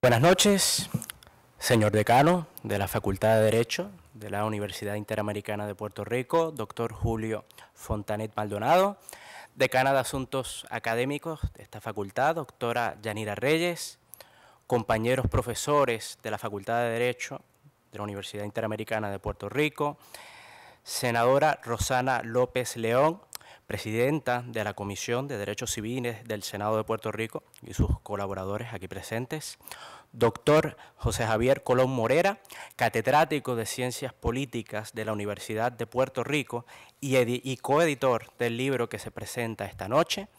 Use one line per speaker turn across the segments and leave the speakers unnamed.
Buenas noches, señor decano de la Facultad de Derecho de la Universidad Interamericana de Puerto Rico, doctor Julio Fontanet Maldonado, decana de Asuntos Académicos de esta facultad, doctora Yanira Reyes, compañeros profesores de la Facultad de Derecho de la Universidad Interamericana de Puerto Rico, senadora Rosana López León, presidenta de la Comisión de Derechos Civiles del Senado de Puerto Rico y sus colaboradores aquí presentes, doctor José Javier Colón Morera, catedrático de Ciencias Políticas de la Universidad de Puerto Rico y coeditor del libro que se presenta esta noche,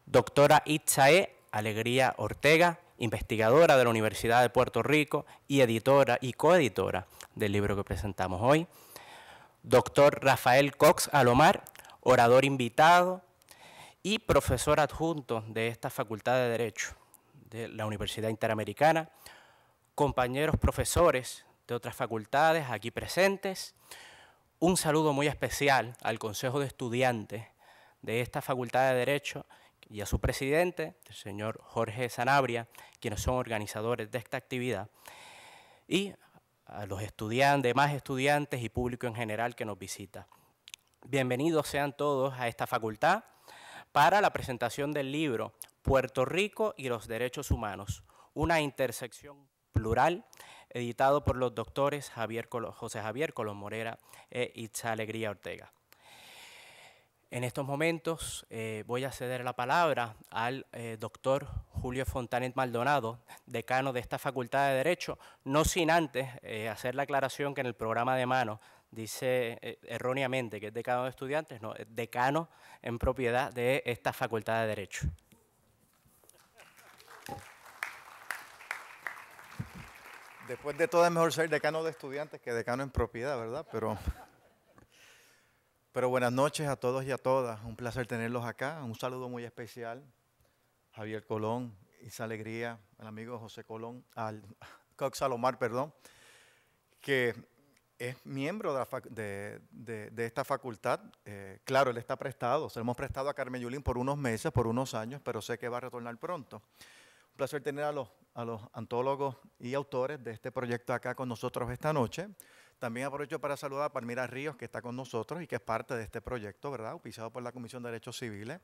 doctora Itzae Alegría Ortega, investigadora de la Universidad de Puerto Rico y editora y coeditora del libro que presentamos hoy, doctor Rafael Cox Alomar, orador invitado y profesor adjunto de esta Facultad de Derecho de la Universidad Interamericana, compañeros profesores de otras facultades aquí presentes, un saludo muy especial al Consejo de Estudiantes de esta Facultad de Derecho y a su presidente, el señor Jorge Sanabria, quienes son organizadores de esta actividad, y a los estudiantes, demás estudiantes y público en general que nos visita. Bienvenidos sean todos a esta facultad para la presentación del libro Puerto Rico y los Derechos Humanos, una intersección plural, editado por los doctores José Javier Colón Morera e Itza Alegría Ortega. En estos momentos voy a ceder la palabra al doctor Julio Fontanet Maldonado, decano de esta Facultad de Derecho, no sin antes hacer la aclaración que en el programa de mano dice erróneamente que es decano de estudiantes, no, es decano en propiedad de esta Facultad de Derecho.
Después de todo es mejor ser decano de estudiantes que decano en propiedad, ¿verdad? Pero buenas noches a todos y a todas. Un placer tenerlos acá. Un saludo muy especial. Javier Colón, Isa Alegría, al amigo José Colón, al Cox Alomar, perdón, que es miembro de esta facultad. Claro, él está prestado. Se lo hemos prestado a Carmen Yulín por unos meses, por unos años, pero sé que va a retornar pronto. Un placer tener a los antólogos y autores de este proyecto acá con nosotros esta noche. También aprovecho para saludar a Palmira Ríos, que está con nosotros y que es parte de este proyecto, ¿verdad? Auspiciado por la Comisión de Derechos Civiles.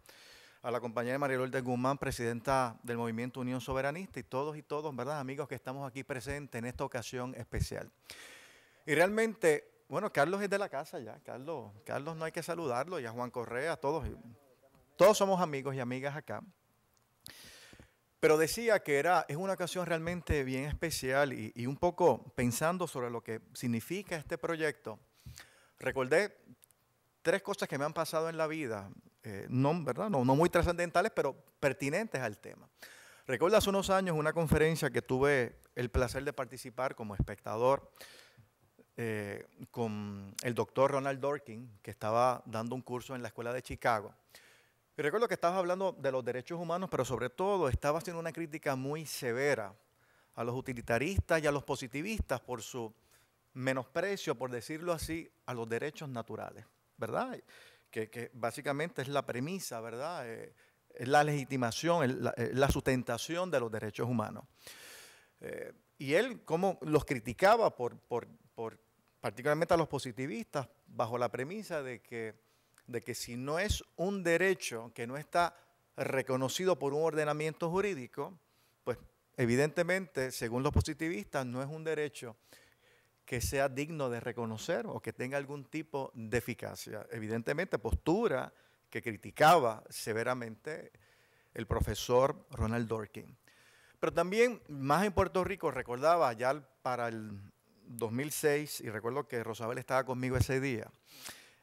A la compañera María Lourdes Guzmán, presidenta del Movimiento Unión Soberanista, y todos, ¿verdad? Amigos que estamos aquí presentes en esta ocasión especial. Y realmente, bueno, Carlos es de la casa ya. Carlos no hay que saludarlo, y a Juan Correa, todos somos amigos y amigas acá. Pero decía que es una ocasión realmente bien especial y un poco pensando sobre lo que significa este proyecto. Recordé 3 cosas que me han pasado en la vida, ¿verdad? No muy trascendentales, pero pertinentes al tema. Recuerdo hace unos años una conferencia que tuve el placer de participar como espectador con el doctor Ronald Dworkin, que estaba dando un curso en la Escuela de Chicago. Y recuerdo que estabas hablando de los derechos humanos, pero sobre todo estaba haciendo una crítica muy severa a los utilitaristas y a los positivistas por su menosprecio, por decirlo así, a los derechos naturales, ¿verdad? Que básicamente es la premisa, ¿verdad? Es la legitimación, la sustentación de los derechos humanos. Y él cómo los criticaba particularmente a los positivistas, bajo la premisa de que si no es un derecho que no está reconocido por un ordenamiento jurídico, pues evidentemente, según los positivistas, no es un derecho que sea digno de reconocer o que tenga algún tipo de eficacia. Evidentemente, postura que criticaba severamente el profesor Ronald Dworkin. Pero también, más en Puerto Rico, recordaba ya para el 2006, y recuerdo que Rosabel estaba conmigo ese día,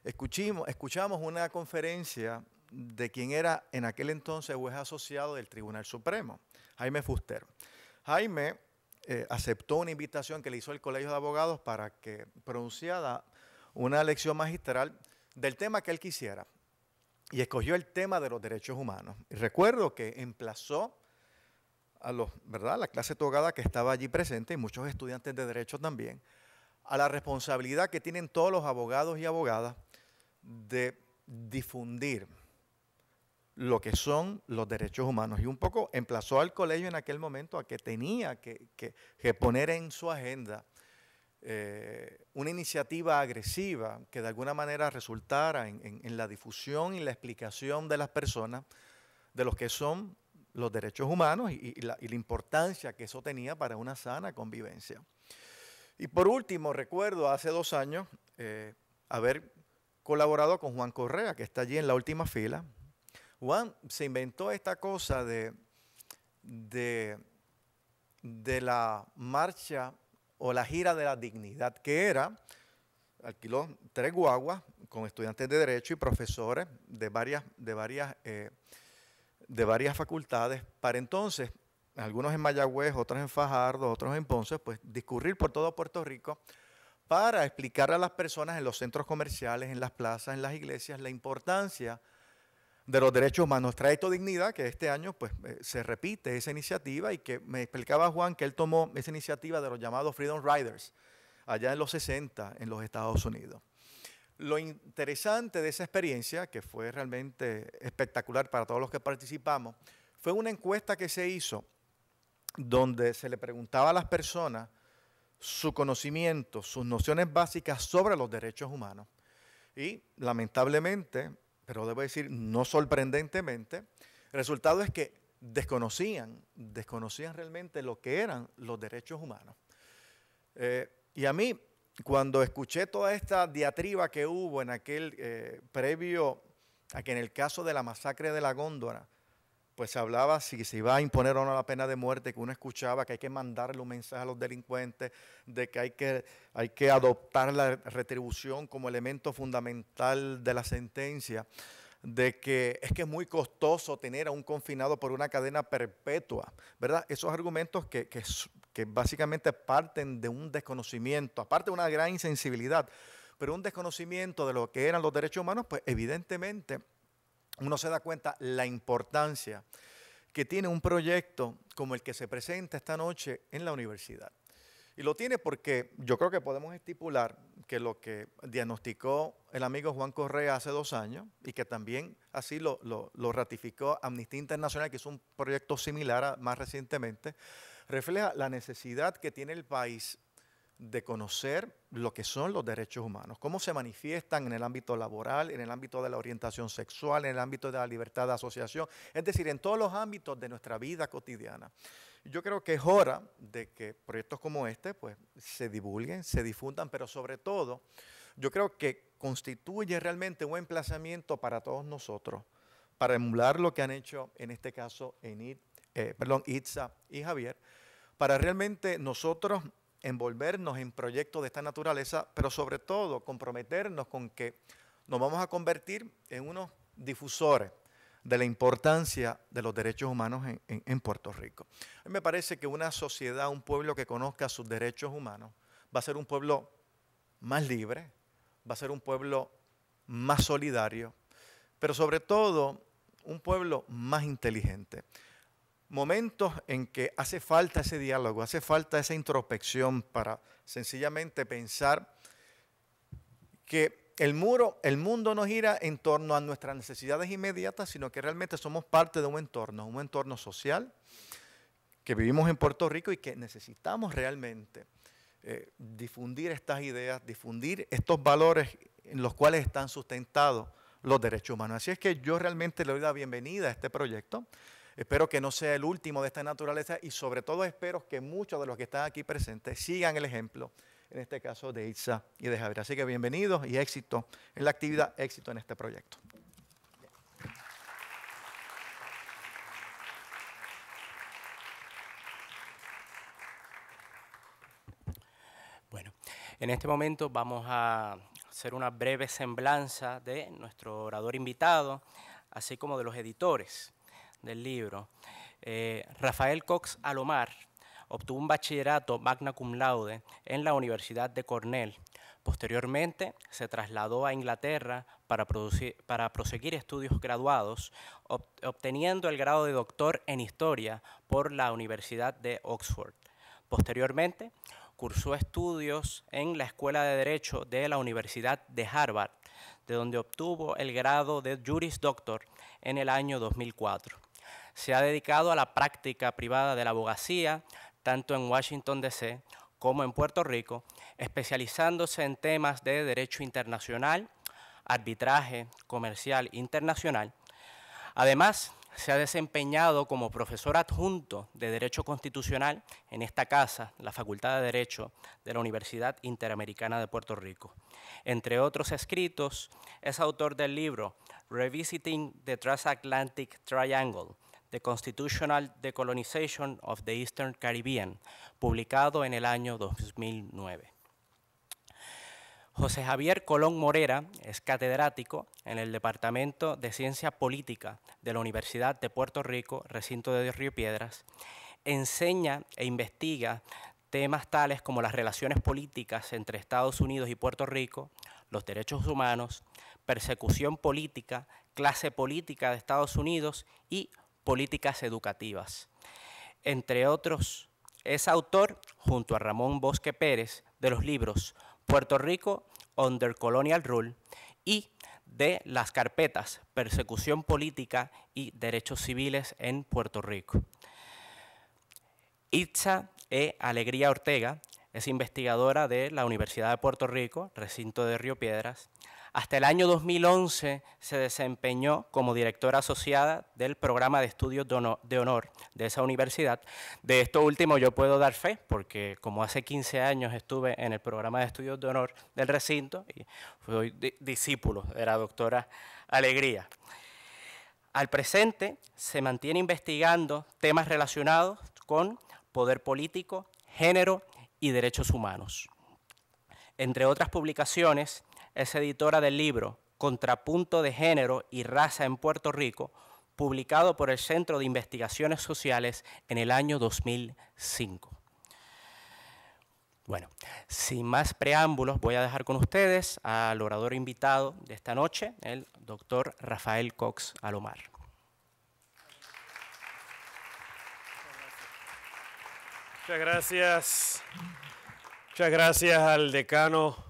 escuchamos una conferencia de quien era en aquel entonces juez asociado del Tribunal Supremo, Jaime Fuster. Jaime aceptó una invitación que le hizo el Colegio de Abogados para que pronunciara una lección magistral del tema que él quisiera. Y escogió el tema de los derechos humanos. Y recuerdo que emplazó a la clase togada que estaba allí presente, y muchos estudiantes de derecho también, a la responsabilidad que tienen todos los abogados y abogadas de difundir lo que son los derechos humanos. Y un poco emplazó al colegio en aquel momento a que tenía que poner en su agenda una iniciativa agresiva que de alguna manera resultara en la difusión y la explicación de las personas de lo que son los derechos humanos y la importancia que eso tenía para una sana convivencia. Y por último, recuerdo hace 2 años haber colaborado con Juan Correa, que está allí en la última fila. Juan se inventó esta cosa de la marcha o la gira de la dignidad, que era, alquiló 3 guaguas con estudiantes de Derecho y profesores de varias facultades, para entonces, algunos en Mayagüez, otros en Fajardo, otros en Ponce, pues discurrir por todo Puerto Rico para explicar a las personas en los centros comerciales, en las plazas, en las iglesias, la importancia de los derechos humanos. Trae esto dignidad, que este año pues se repite esa iniciativa, y que me explicaba Juan que él tomó esa iniciativa de los llamados Freedom Riders, allá en los 60 en los Estados Unidos. Lo interesante de esa experiencia, que fue realmente espectacular para todos los que participamos, fue una encuesta que se hizo donde se le preguntaba a las personas su conocimiento, sus nociones básicas sobre los derechos humanos. Y lamentablemente, pero debo decir no sorprendentemente, el resultado es que desconocían realmente lo que eran los derechos humanos. Y a mí, cuando escuché toda esta diatriba que hubo en aquel previo a que en el caso de la masacre de la Góndora, pues se hablaba si se iba a imponer o no la pena de muerte, que uno escuchaba que hay que mandarle un mensaje a los delincuentes, de que hay que adoptar la retribución como elemento fundamental de la sentencia, de que es muy costoso tener a un confinado por una cadena perpetua, ¿verdad? Esos argumentos que básicamente parten de un desconocimiento, aparte de una gran insensibilidad, pero un desconocimiento de lo que eran los derechos humanos, pues evidentemente uno se da cuenta la importancia que tiene un proyecto como el que se presenta esta noche en la universidad. Y lo tiene porque yo creo que podemos estipular que lo que diagnosticó el amigo Juan Correa hace 2 años, y que también así lo ratificó Amnistía Internacional, que hizo un proyecto similar más recientemente, refleja la necesidad que tiene el país de conocer lo que son los derechos humanos, cómo se manifiestan en el ámbito laboral, en el ámbito de la orientación sexual, en el ámbito de la libertad de asociación, es decir, en todos los ámbitos de nuestra vida cotidiana. Yo creo que es hora de que proyectos como este pues, se divulguen, se difundan, pero sobre todo, yo creo que constituye realmente un emplazamiento para todos nosotros, para emular lo que han hecho en este caso Itza y Javier, para realmente nosotros envolvernos en proyectos de esta naturaleza, pero sobre todo comprometernos con que nos vamos a convertir en unos difusores de la importancia de los derechos humanos en Puerto Rico. A mí me parece que una sociedad, un pueblo que conozca sus derechos humanos, va a ser un pueblo más libre, va a ser un pueblo más solidario, pero sobre todo un pueblo más inteligente. Momentos en que hace falta ese diálogo, hace falta esa introspección para sencillamente pensar que el mundo no gira en torno a nuestras necesidades inmediatas, sino que realmente somos parte de un entorno social, que vivimos en Puerto Rico y que necesitamos realmente difundir estas ideas, difundir estos valores en los cuales están sustentados los derechos humanos. Así es que yo realmente le doy la bienvenida a este proyecto. Espero que no sea el último de esta naturaleza, y sobre todo espero que muchos de los que están aquí presentes sigan el ejemplo, en este caso de Itza y de Javier. Así que bienvenidos y éxito en la actividad, éxito en este proyecto.
Bueno, en este momento vamos a hacer una breve semblanza de nuestro orador invitado, así como de los editores del libro. Rafael Cox Alomar obtuvo un bachillerato magna cum laude en la Universidad de Cornell. Posteriormente se trasladó a Inglaterra para proseguir estudios graduados, obteniendo el grado de doctor en Historia por la Universidad de Oxford. Posteriormente cursó estudios en la Escuela de Derecho de la Universidad de Harvard, de donde obtuvo el grado de Juris Doctor en el año 2004. Se ha dedicado a la práctica privada de la abogacía, tanto en Washington, D.C., como en Puerto Rico, especializándose en temas de derecho internacional, arbitraje comercial internacional. Además, se ha desempeñado como profesor adjunto de Derecho Constitucional en esta casa, la Facultad de Derecho de la Universidad Interamericana de Puerto Rico. Entre otros escritos, es autor del libro Revisiting the Transatlantic Triangle, The Constitutional Decolonization of the Eastern Caribbean, publicado en el año 2009. José Javier Colón Morera es catedrático en el Departamento de Ciencia Política de la Universidad de Puerto Rico, recinto de Río Piedras. Enseña e investiga temas tales como las relaciones políticas entre Estados Unidos y Puerto Rico, los derechos humanos, persecución política, clase política de Estados Unidos y políticas educativas. Entre otros, es autor, junto a Ramón Bosque Pérez, de los libros Puerto Rico Under Colonial Rule y de las carpetas Persecución Política y Derechos Civiles en Puerto Rico. Itza E. Alegría Ortega es investigadora de la Universidad de Puerto Rico, recinto de Río Piedras. Hasta el año 2011 se desempeñó como directora asociada del programa de estudios de honor de esa universidad. De esto último yo puedo dar fe, porque como hace 15 años estuve en el programa de estudios de honor del recinto y fui discípulo de la doctora Alegría. Al presente se mantiene investigando temas relacionados con poder político, género y derechos humanos. Entre otras publicaciones, es editora del libro Contrapunto de Género y Raza en Puerto Rico, publicado por el Centro de Investigaciones Sociales en el año 2005. Bueno, sin más preámbulos, voy a dejar con ustedes al orador invitado de esta noche, el doctor Rafael Cox Alomar.
Muchas gracias. Muchas gracias al decano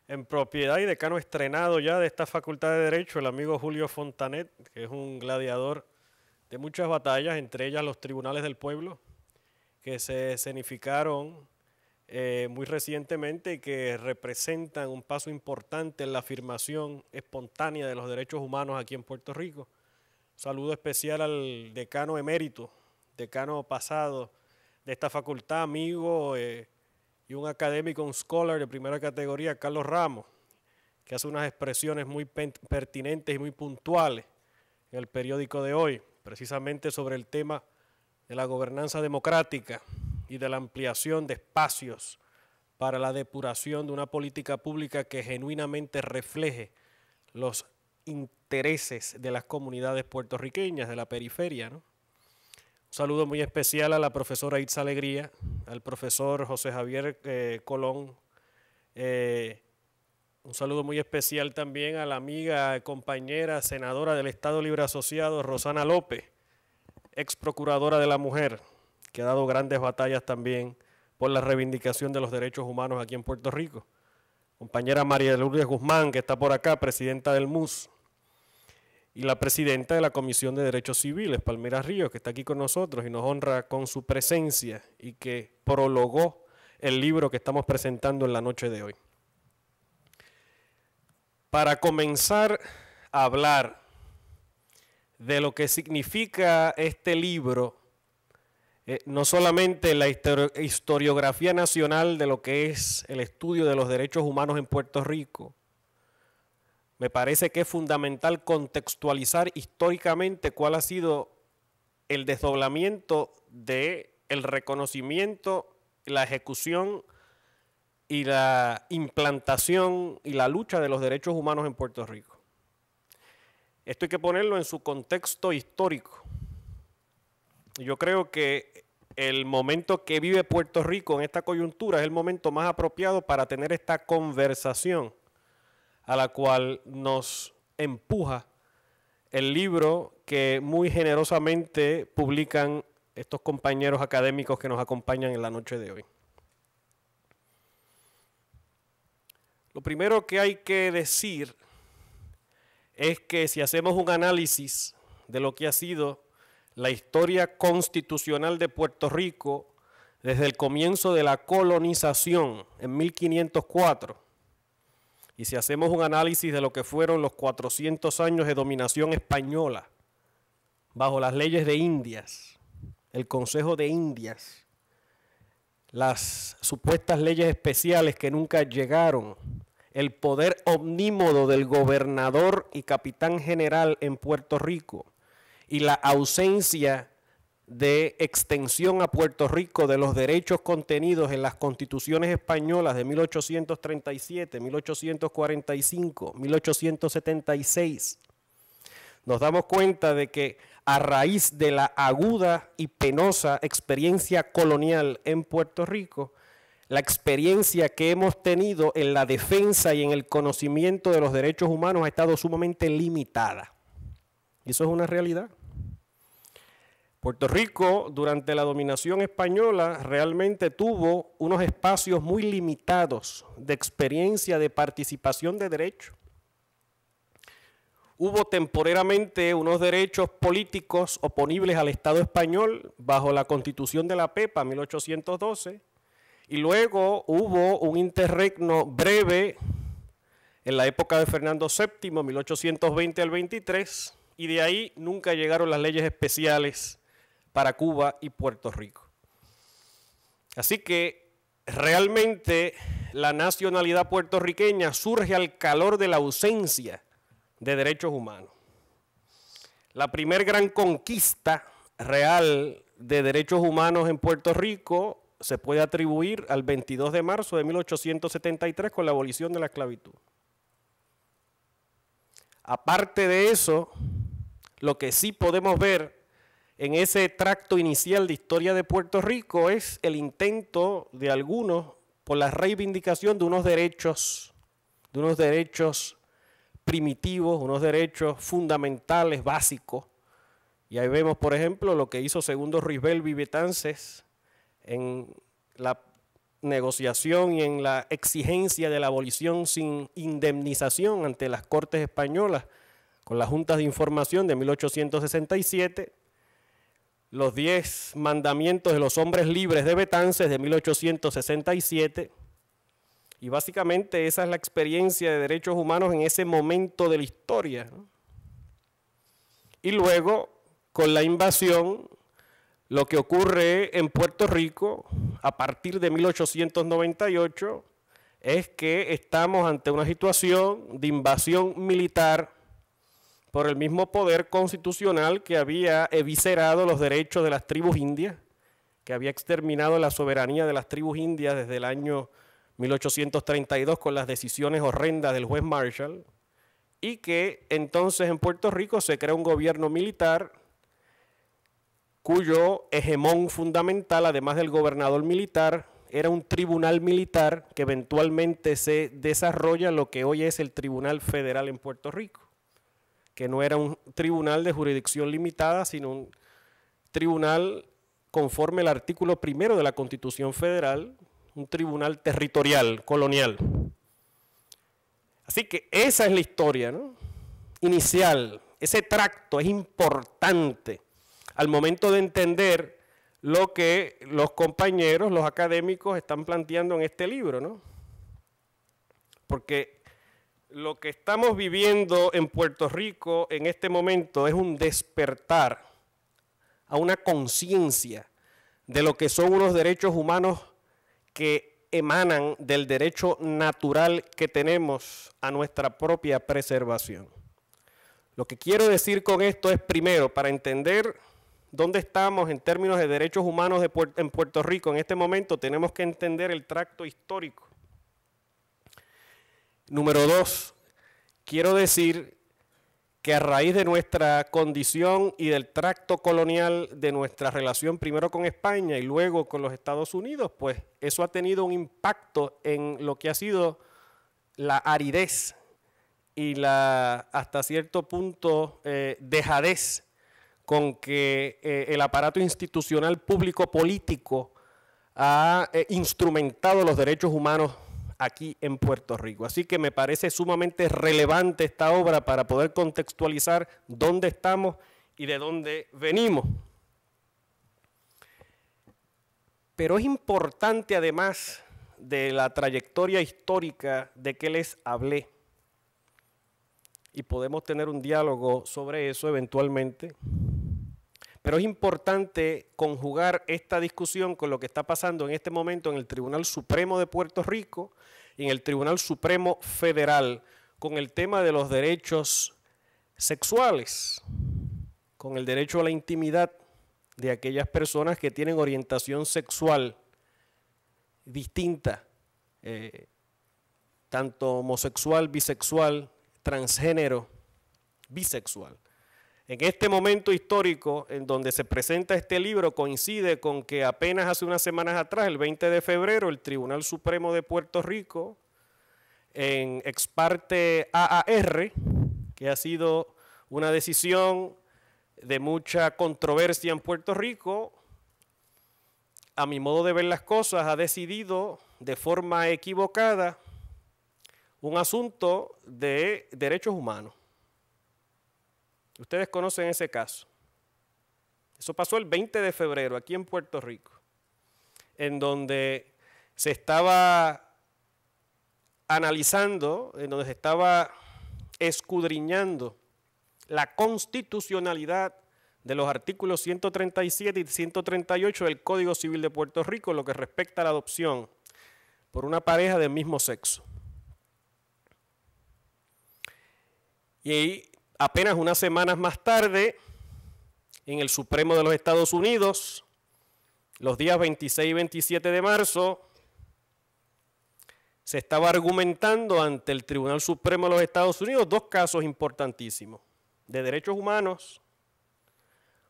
en propiedad y decano estrenado ya de esta Facultad de Derecho, el amigo Julio Fontanet, que es un gladiador de muchas batallas, entre ellas los tribunales del pueblo, que se escenificaron muy recientemente y que representan un paso importante en la afirmación espontánea de los derechos humanos aquí en Puerto Rico. Saludo especial al decano emérito, decano pasado de esta facultad, amigo y un académico, un scholar de primera categoría, Carlos Ramos, que hace unas expresiones muy pertinentes y muy puntuales en el periódico de hoy, precisamente sobre el tema de la gobernanza democrática y de la ampliación de espacios para la depuración de una política pública que genuinamente refleje los intereses de las comunidades puertorriqueñas, de la periferia, ¿no? Un saludo muy especial a la profesora Itza Alegría, al profesor José Javier Colón. Un saludo muy especial también a la amiga, compañera, senadora del Estado Libre Asociado, Rosana López, ex procuradora de la mujer, que ha dado grandes batallas también por la reivindicación de los derechos humanos aquí en Puerto Rico. Compañera María Lourdes Guzmán, que está por acá, presidenta del MUS. Y la presidenta de la Comisión de Derechos Civiles, Palmira Ríos, que está aquí con nosotros y nos honra con su presencia y que prologó el libro que estamos presentando en la noche de hoy. Para comenzar a hablar de lo que significa este libro, no solamente la historiografía nacional de lo que es el estudio de los derechos humanos en Puerto Rico, me parece que es fundamental contextualizar históricamente cuál ha sido el desdoblamiento del reconocimiento, la ejecución y la implantación y la lucha de los derechos humanos en Puerto Rico. Esto hay que ponerlo en su contexto histórico. Yo creo que el momento que vive Puerto Rico en esta coyuntura es el momento más apropiado para tener esta conversación a la cual nos empuja el libro que muy generosamente publican estos compañeros académicos que nos acompañan en la noche de hoy. Lo primero que hay que decir es que si hacemos un análisis de lo que ha sido la historia constitucional de Puerto Rico desde el comienzo de la colonización en 1504, y si hacemos un análisis de lo que fueron los 400 años de dominación española bajo las leyes de Indias, el Consejo de Indias, las supuestas leyes especiales que nunca llegaron, el poder omnímodo del gobernador y capitán general en Puerto Rico y la ausencia de extensión a Puerto Rico de los derechos contenidos en las constituciones españolas de 1837, 1845, 1876, nos damos cuenta de que a raíz de la aguda y penosa experiencia colonial en Puerto Rico, la experiencia que hemos tenido en la defensa y en el conocimiento de los derechos humanos ha estado sumamente limitada. Y eso es una realidad. Puerto Rico, durante la dominación española, realmente tuvo unos espacios muy limitados de experiencia de participación de derecho. Hubo temporalmente unos derechos políticos oponibles al Estado español bajo la Constitución de la Pepa, 1812, y luego hubo un interregno breve en la época de Fernando VII, 1820 al 23, y de ahí nunca llegaron las leyes especiales para Cuba y Puerto Rico. Así que realmente la nacionalidad puertorriqueña surge al calor de la ausencia de derechos humanos. La primer gran conquista real de derechos humanos en Puerto Rico se puede atribuir al 22 de marzo de 1873 con la abolición de la esclavitud. Aparte de eso, lo que sí podemos ver en ese tracto inicial de historia de Puerto Rico es el intento de algunos por la reivindicación de unos derechos primitivos, unos derechos fundamentales, básicos. Y ahí vemos, por ejemplo, lo que hizo Segundo Roosevelt y Betances en la negociación y en la exigencia de la abolición sin indemnización ante las Cortes Españolas con las Juntas de Información de 1867, los 10 mandamientos de los hombres libres de Betances de 1867, y básicamente esa es la experiencia de derechos humanos en ese momento de la historia, ¿no? Y luego, con la invasión, lo que ocurre en Puerto Rico a partir de 1898 es que estamos ante una situación de invasión militar por el mismo poder constitucional que había eviscerado los derechos de las tribus indias, que había exterminado la soberanía de las tribus indias desde el año 1832 con las decisiones horrendas del juez Marshall, y que entonces en Puerto Rico se crea un gobierno militar cuyo hegemón fundamental, además del gobernador militar, era un tribunal militar que eventualmente se desarrolla lo que hoy es el Tribunal Federal en Puerto Rico, que no era un tribunal de jurisdicción limitada, sino un tribunal conforme al artículo 1 de la Constitución Federal, un tribunal territorial, colonial. Así que esa es la historia, ¿no? Inicial. Ese tracto es importante al momento de entender lo que los compañeros, los académicos están planteando en este libro, ¿no? Porque lo que estamos viviendo en Puerto Rico en este momento es un despertar a una conciencia de lo que son unos derechos humanos que emanan del derecho natural que tenemos a nuestra propia preservación. Lo que quiero decir con esto es, primero, para entender dónde estamos en términos de derechos humanos en Puerto Rico en este momento, tenemos que entender el tracto histórico. Número 2, quiero decir que a raíz de nuestra condición y del tracto colonial de nuestra relación primero con España y luego con los Estados Unidos, pues eso ha tenido un impacto en lo que ha sido la aridez y la, hasta cierto punto, dejadez con que el aparato institucional público político ha instrumentado los derechos humanos aquí en Puerto Rico. Así que me parece sumamente relevante esta obra para poder contextualizar dónde estamos y de dónde venimos. Pero es importante, además de la trayectoria histórica de que les hablé, y podemos tener un diálogo sobre eso eventualmente, pero es importante conjugar esta discusión con lo que está pasando en este momento en el Tribunal Supremo de Puerto Rico y en el Tribunal Supremo Federal, con el tema de los derechos sexuales, con el derecho a la intimidad de aquellas personas que tienen orientación sexual distinta, tanto homosexual, bisexual, transgénero, bisexual. En este momento histórico en donde se presenta este libro coincide con que apenas hace unas semanas atrás, el 20 de febrero, el Tribunal Supremo de Puerto Rico, en ex parte AAR, que ha sido una decisión de mucha controversia en Puerto Rico, a mi modo de ver las cosas, ha decidido de forma equivocada un asunto de derechos humanos. Ustedes conocen ese caso. Eso pasó el 20 de febrero aquí en Puerto Rico, en donde se estaba analizando, en donde se estaba escudriñando la constitucionalidad de los artículos 137 y 138 del Código Civil de Puerto Rico, lo que respecta a la adopción por una pareja del mismo sexo. Y apenas unas semanas más tarde, en el Supremo de los Estados Unidos, los días 26 y 27 de marzo, se estaba argumentando ante el Tribunal Supremo de los Estados Unidos dos casos importantísimos de derechos humanos.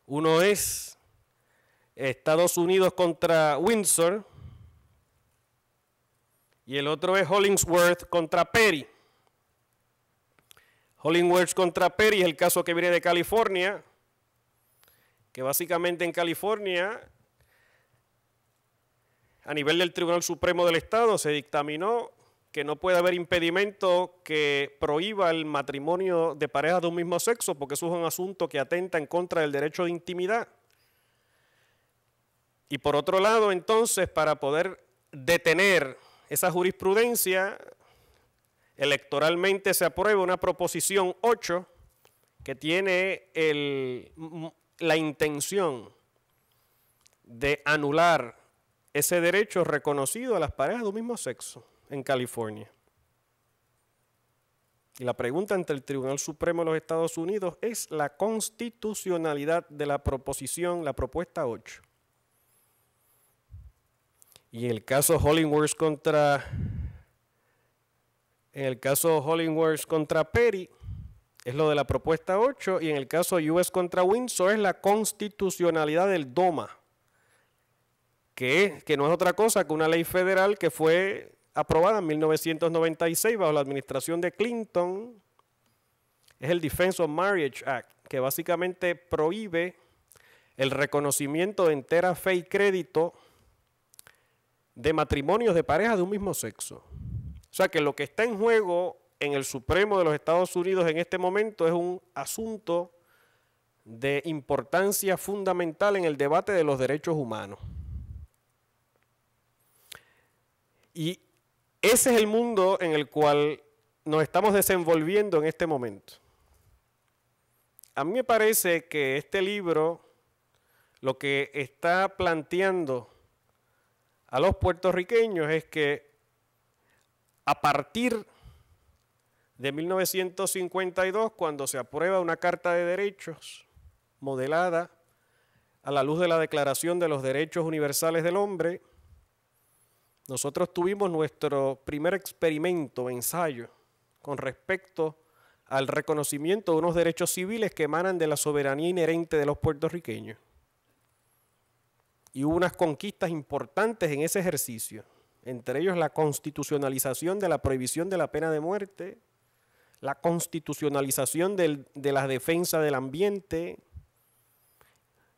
Uno es Estados Unidos contra Windsor y el otro es Hollingsworth contra Perry. Hollingsworth contra Perry es el caso que viene de California, que básicamente en California, a nivel del Tribunal Supremo del Estado, se dictaminó que no puede haber impedimento que prohíba el matrimonio de parejas de un mismo sexo, porque eso es un asunto que atenta en contra del derecho de intimidad. Y por otro lado, entonces, para poder detener esa jurisprudencia, electoralmente se aprueba una proposición 8 que tiene la intención de anular ese derecho reconocido a las parejas de un mismo sexo en California. Y la pregunta ante el Tribunal Supremo de los Estados Unidos es la constitucionalidad de la proposición, la propuesta 8. Y en el caso Hollingsworth contra Perry es lo de la propuesta 8, y en el caso US contra Windsor es la constitucionalidad del DOMA, que no es otra cosa que una ley federal que fue aprobada en 1996 bajo la administración de Clinton. Es el Defense of Marriage Act, que básicamente prohíbe el reconocimiento de entera fe y crédito de matrimonios de parejas de un mismo sexo. O sea que lo que está en juego en el Supremo de los Estados Unidos en este momento es un asunto de importancia fundamental en el debate de los derechos humanos. Y ese es el mundo en el cual nos estamos desenvolviendo en este momento. A mí me parece que este libro lo que está planteando a los puertorriqueños es que a partir de 1952, cuando se aprueba una Carta de Derechos modelada a la luz de la Declaración de los Derechos Universales del Hombre, nosotros tuvimos nuestro primer experimento, ensayo, con respecto al reconocimiento de unos derechos civiles que emanan de la soberanía inherente de los puertorriqueños. Y hubo unas conquistas importantes en ese ejercicio, entre ellos la constitucionalización de la prohibición de la pena de muerte, la constitucionalización de la defensa del ambiente,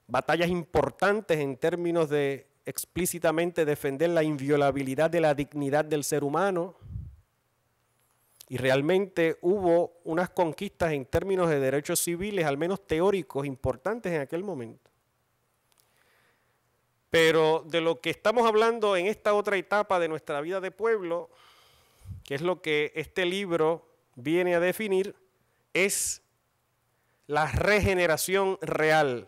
batallas importantes en términos de explícitamente defender la inviolabilidad de la dignidad del ser humano. Y realmente hubo unas conquistas en términos de derechos civiles, al menos teóricos, importantes en aquel momento. Pero de lo que estamos hablando en esta otra etapa de nuestra vida de pueblo, que es lo que este libro viene a definir, es la regeneración real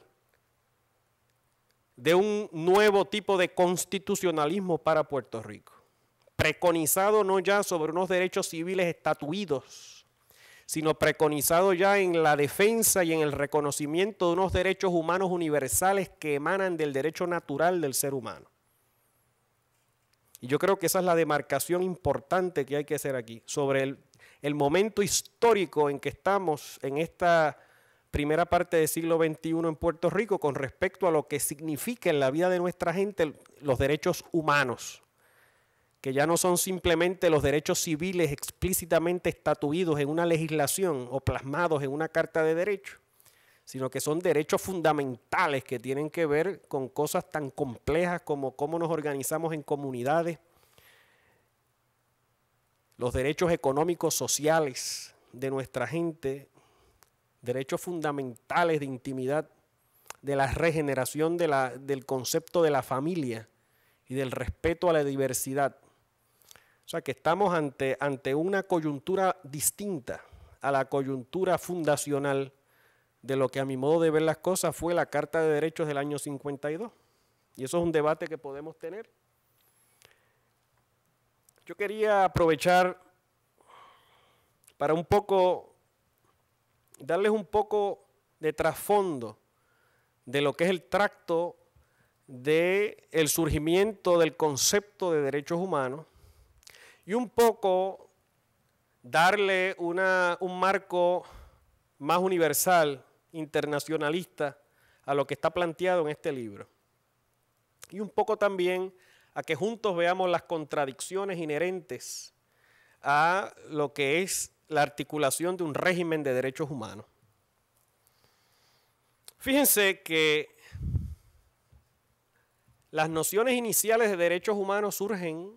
de un nuevo tipo de constitucionalismo para Puerto Rico, preconizado no ya sobre unos derechos civiles estatuidos, sino preconizado ya en la defensa y en el reconocimiento de unos derechos humanos universales que emanan del derecho natural del ser humano. Y yo creo que esa es la demarcación importante que hay que hacer aquí, sobre el momento histórico en que estamos en esta primera parte del siglo XXI en Puerto Rico con respecto a lo que significa en la vida de nuestra gente los derechos humanos, que ya no son simplemente los derechos civiles explícitamente estatuidos en una legislación o plasmados en una carta de derechos, sino que son derechos fundamentales que tienen que ver con cosas tan complejas como cómo nos organizamos en comunidades, los derechos económicos sociales de nuestra gente, derechos fundamentales de intimidad, de la regeneración del concepto de la familia y del respeto a la diversidad. O sea que estamos ante una coyuntura distinta a la coyuntura fundacional de lo que a mi modo de ver las cosas fue la Carta de Derechos del año 52. Y eso es un debate que podemos tener. Yo quería aprovechar para un poco, darles un poco de trasfondo de lo que es el tracto del surgimiento del concepto de derechos humanos y un poco darle un marco más universal, internacionalista, a lo que está planteado en este libro. Y un poco también a que juntos veamos las contradicciones inherentes a lo que es la articulación de un régimen de derechos humanos. Fíjense que las nociones iniciales de derechos humanos surgen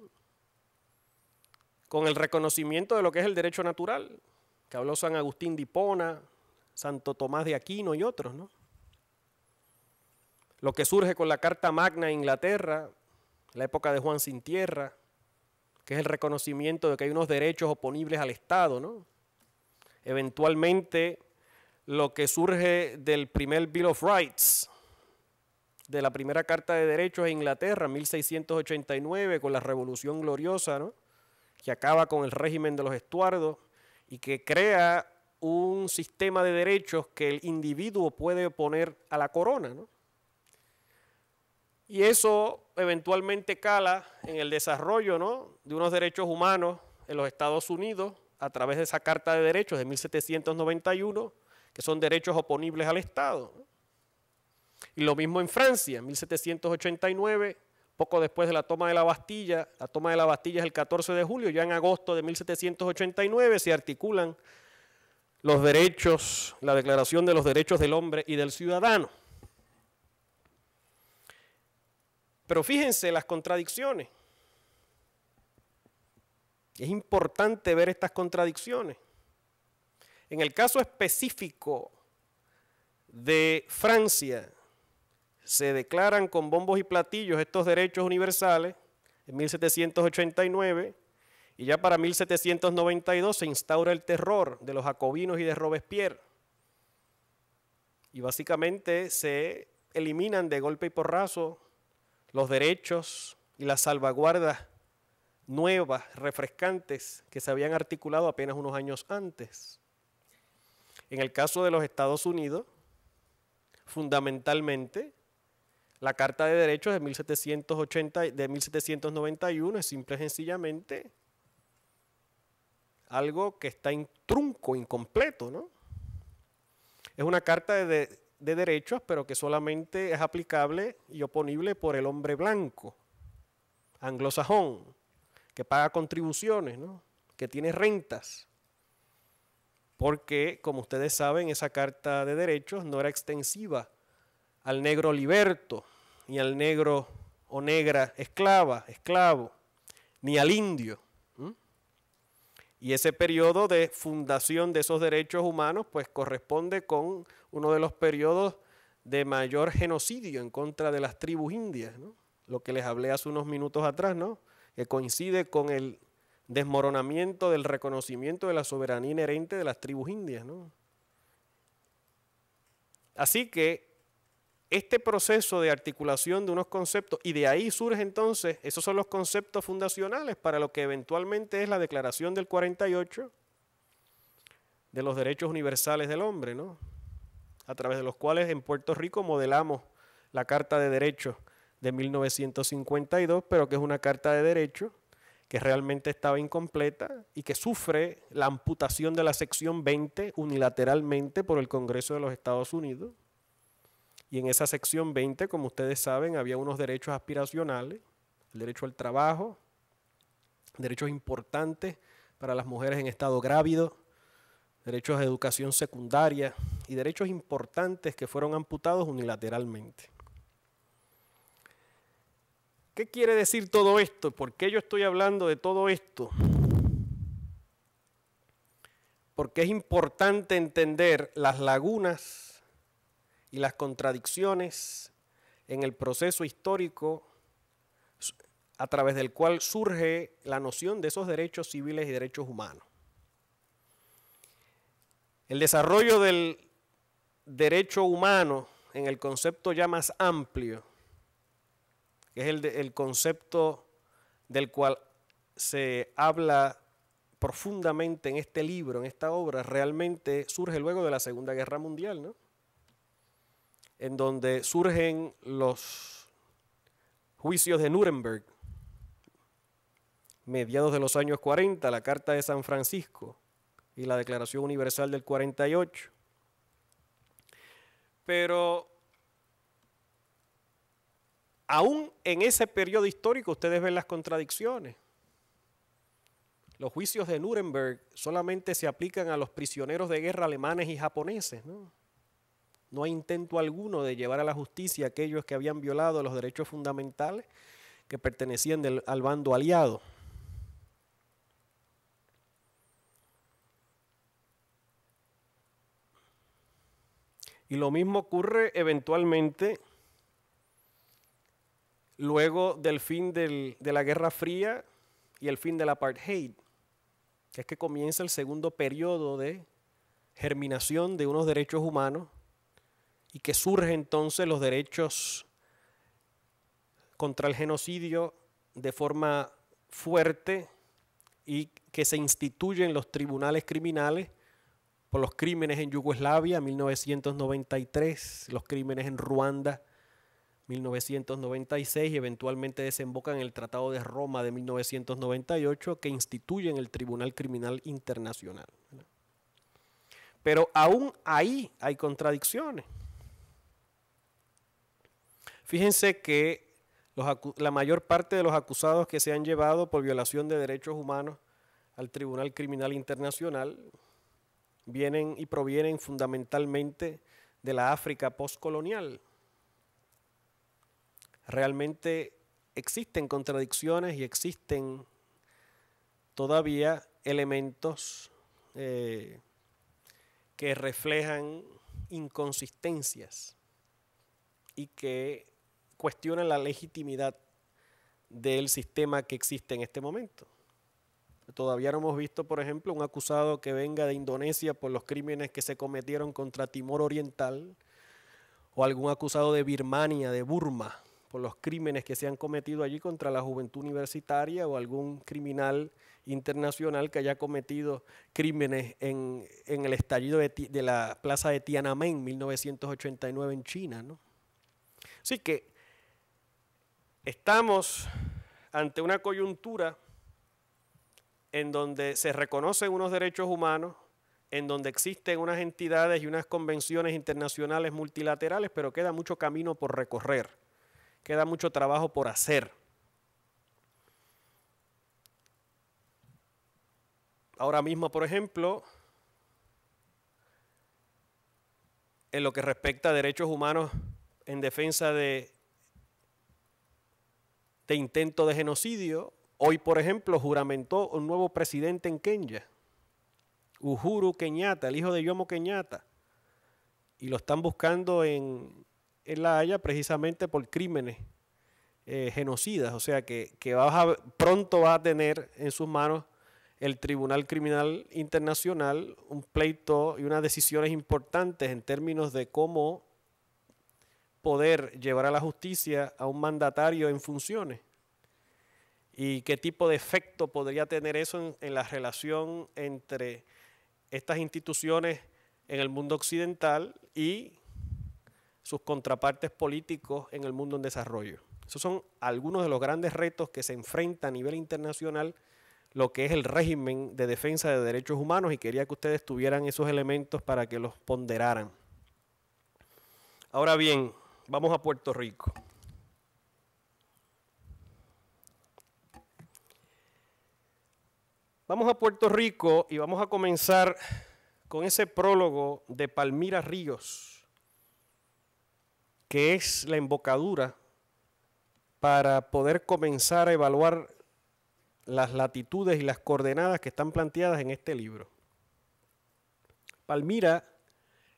con el reconocimiento de lo que es el derecho natural, que habló San Agustín de Hipona, Santo Tomás de Aquino y otros, ¿no? Lo que surge con la Carta Magna de Inglaterra, la época de Juan Sin Tierra, que es el reconocimiento de que hay unos derechos oponibles al Estado, ¿no? Eventualmente, lo que surge del primer Bill of Rights, de la primera Carta de Derechos en Inglaterra, 1689, con la Revolución Gloriosa, ¿no? Que acaba con el régimen de los Estuardos y que crea un sistema de derechos que el individuo puede oponer a la corona, ¿no? Y eso eventualmente cala en el desarrollo, ¿no?, de unos derechos humanos en los Estados Unidos a través de esa Carta de Derechos de 1791, que son derechos oponibles al Estado, ¿no? Y lo mismo en Francia, en 1789, poco después de la toma de la Bastilla es el 14 de julio, ya en agosto de 1789 se articulan los derechos, la Declaración de los Derechos del Hombre y del Ciudadano. Pero fíjense las contradicciones. Es importante ver estas contradicciones. En el caso específico de Francia, se declaran con bombos y platillos estos derechos universales en 1789 y ya para 1792 se instaura el terror de los jacobinos y de Robespierre. Y básicamente se eliminan de golpe y porrazo los derechos y las salvaguardas nuevas, refrescantes, que se habían articulado apenas unos años antes. En el caso de los Estados Unidos, fundamentalmente, la Carta de Derechos de 1791 es simple y sencillamente algo que está en trunco, incompleto, ¿no? Es una carta de derechos, pero que solamente es aplicable y oponible por el hombre blanco, anglosajón, que paga contribuciones, ¿no?, que tiene rentas. Porque, como ustedes saben, esa Carta de Derechos no era extensiva al negro liberto, ni al negro o negra esclava, esclavo, ni al indio. Y ese periodo de fundación de esos derechos humanos pues corresponde con uno de los periodos de mayor genocidio en contra de las tribus indias, ¿no? Lo que les hablé hace unos minutos atrás, ¿no? Que coincide con el desmoronamiento del reconocimiento de la soberanía inherente de las tribus indias, ¿no? Así que este proceso de articulación de unos conceptos, y de ahí surge entonces, esos son los conceptos fundacionales para lo que eventualmente es la Declaración del 48 de los Derechos Universales del Hombre, ¿no? A través de los cuales en Puerto Rico modelamos la Carta de Derechos de 1952, pero que es una Carta de Derechos que realmente estaba incompleta y que sufre la amputación de la sección 20 unilateralmente por el Congreso de los Estados Unidos. Y en esa sección 20, como ustedes saben, había unos derechos aspiracionales, el derecho al trabajo, derechos importantes para las mujeres en estado grávido, derechos de educación secundaria y derechos importantes que fueron amputados unilateralmente. ¿Qué quiere decir todo esto? ¿Por qué yo estoy hablando de todo esto? Porque es importante entender las lagunas y las contradicciones en el proceso histórico a través del cual surge la noción de esos derechos civiles y derechos humanos. El desarrollo del derecho humano en el concepto ya más amplio, que es el concepto del cual se habla profundamente en este libro, en esta obra, realmente surge luego de la Segunda Guerra Mundial, ¿no? En donde surgen los juicios de Nuremberg, mediados de los años 40, la Carta de San Francisco y la Declaración Universal del 48. Pero aún en ese periodo histórico ustedes ven las contradicciones. Los juicios de Nuremberg solamente se aplican a los prisioneros de guerra alemanes y japoneses, ¿no? No hay intento alguno de llevar a la justicia a aquellos que habían violado los derechos fundamentales que pertenecían al bando aliado. Y lo mismo ocurre eventualmente luego del fin de la Guerra Fría y el fin del apartheid, que es que comienza el segundo periodo de germinación de unos derechos humanos y que surgen entonces los derechos contra el genocidio de forma fuerte y que se instituyen los tribunales criminales por los crímenes en Yugoslavia, 1993, los crímenes en Ruanda, 1996, y eventualmente desembocan en el Tratado de Roma de 1998, que instituyen el Tribunal Criminal Internacional. Pero aún ahí hay contradicciones. Fíjense que la mayor parte de los acusados que se han llevado por violación de derechos humanos al Tribunal Criminal Internacional vienen y provienen fundamentalmente de la África postcolonial. Realmente existen contradicciones y existen todavía elementos que reflejan inconsistencias y que cuestionan la legitimidad del sistema que existe en este momento. Todavía no hemos visto, por ejemplo, un acusado que venga de Indonesia por los crímenes que se cometieron contra Timor Oriental, o algún acusado de Birmania, de Burma, por los crímenes que se han cometido allí contra la juventud universitaria, o algún criminal internacional que haya cometido crímenes en el estallido de la plaza de Tiananmen, 1989 en China, ¿no? Así que estamos ante una coyuntura en donde se reconocen unos derechos humanos, en donde existen unas entidades y unas convenciones internacionales multilaterales, pero queda mucho camino por recorrer, queda mucho trabajo por hacer. Ahora mismo, por ejemplo, en lo que respecta a derechos humanos en defensa de de intento de genocidio. Hoy, por ejemplo, juramentó un nuevo presidente en Kenia, Uhuru Kenyatta, el hijo de Jomo Kenyatta, y lo están buscando en La Haya precisamente por crímenes genocidas. O sea que pronto va a tener en sus manos el Tribunal Criminal Internacional un pleito y unas decisiones importantes en términos de cómo poder llevar a la justicia a un mandatario en funciones y qué tipo de efecto podría tener eso en la relación entre estas instituciones en el mundo occidental y sus contrapartes políticos en el mundo en desarrollo. Esos son algunos de los grandes retos que se enfrenta a nivel internacional lo que es el régimen de defensa de derechos humanos, y quería que ustedes tuvieran esos elementos para que los ponderaran. Ahora bien, vamos a Puerto Rico. Vamos a Puerto Rico y vamos a comenzar con ese prólogo de Palmira Ríos, que es la embocadura para poder comenzar a evaluar las latitudes y las coordenadas que están planteadas en este libro. Palmira,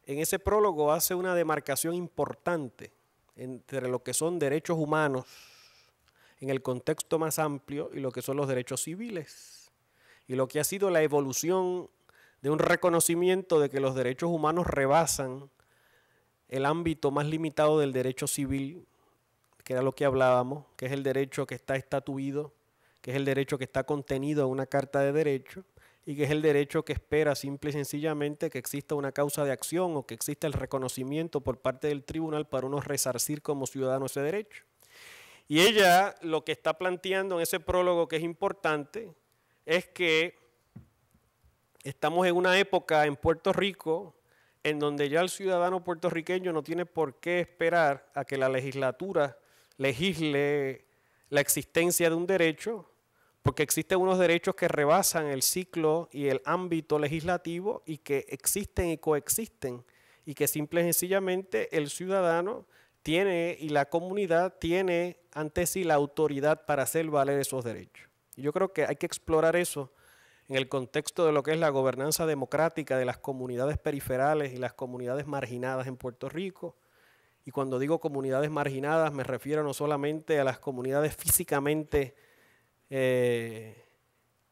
en ese prólogo, hace una demarcación importante entre lo que son derechos humanos en el contexto más amplio y lo que son los derechos civiles, y lo que ha sido la evolución de un reconocimiento de que los derechos humanos rebasan el ámbito más limitado del derecho civil, que era lo que hablábamos, que es el derecho que está estatuido, que es el derecho que está contenido en una carta de derechos, y que es el derecho que espera simple y sencillamente que exista una causa de acción o que exista el reconocimiento por parte del tribunal para uno resarcir como ciudadano ese derecho. Y ella lo que está planteando en ese prólogo, que es importante, es que estamos en una época en Puerto Rico en donde ya el ciudadano puertorriqueño no tiene por qué esperar a que la legislatura legisle la existencia de un derecho, porque existen unos derechos que rebasan el ciclo y el ámbito legislativo y que existen y coexisten, y que simple y sencillamente el ciudadano tiene y la comunidad tiene ante sí la autoridad para hacer valer esos derechos. Y yo creo que hay que explorar eso en el contexto de lo que es la gobernanza democrática de las comunidades periferales y las comunidades marginadas en Puerto Rico. Y cuando digo comunidades marginadas me refiero no solamente a las comunidades físicamente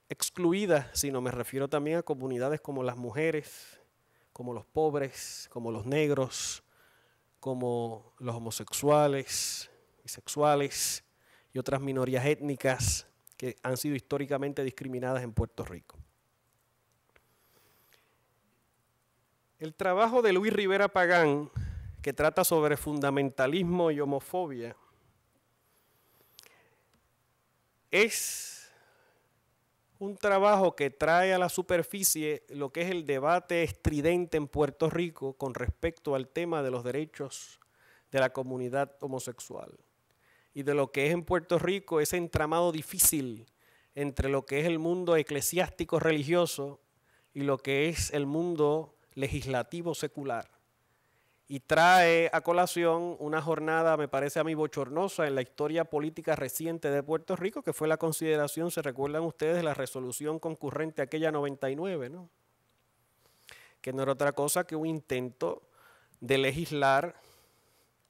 excluidas, sino me refiero también a comunidades como las mujeres, como los pobres, como los negros, como los homosexuales, bisexuales y otras minorías étnicas que han sido históricamente discriminadas en Puerto Rico. El trabajo de Luis Rivera Pagán, que trata sobre fundamentalismo y homofobia, es un trabajo que trae a la superficie lo que es el debate estridente en Puerto Rico con respecto al tema de los derechos de la comunidad homosexual y de lo que es en Puerto Rico ese entramado difícil entre lo que es el mundo eclesiástico religioso y lo que es el mundo legislativo secular. Y trae a colación una jornada, me parece a mí, bochornosa en la historia política reciente de Puerto Rico, que fue la consideración, se recuerdan ustedes, la resolución concurrente aquella 99, ¿no? Que no era otra cosa que un intento de legislar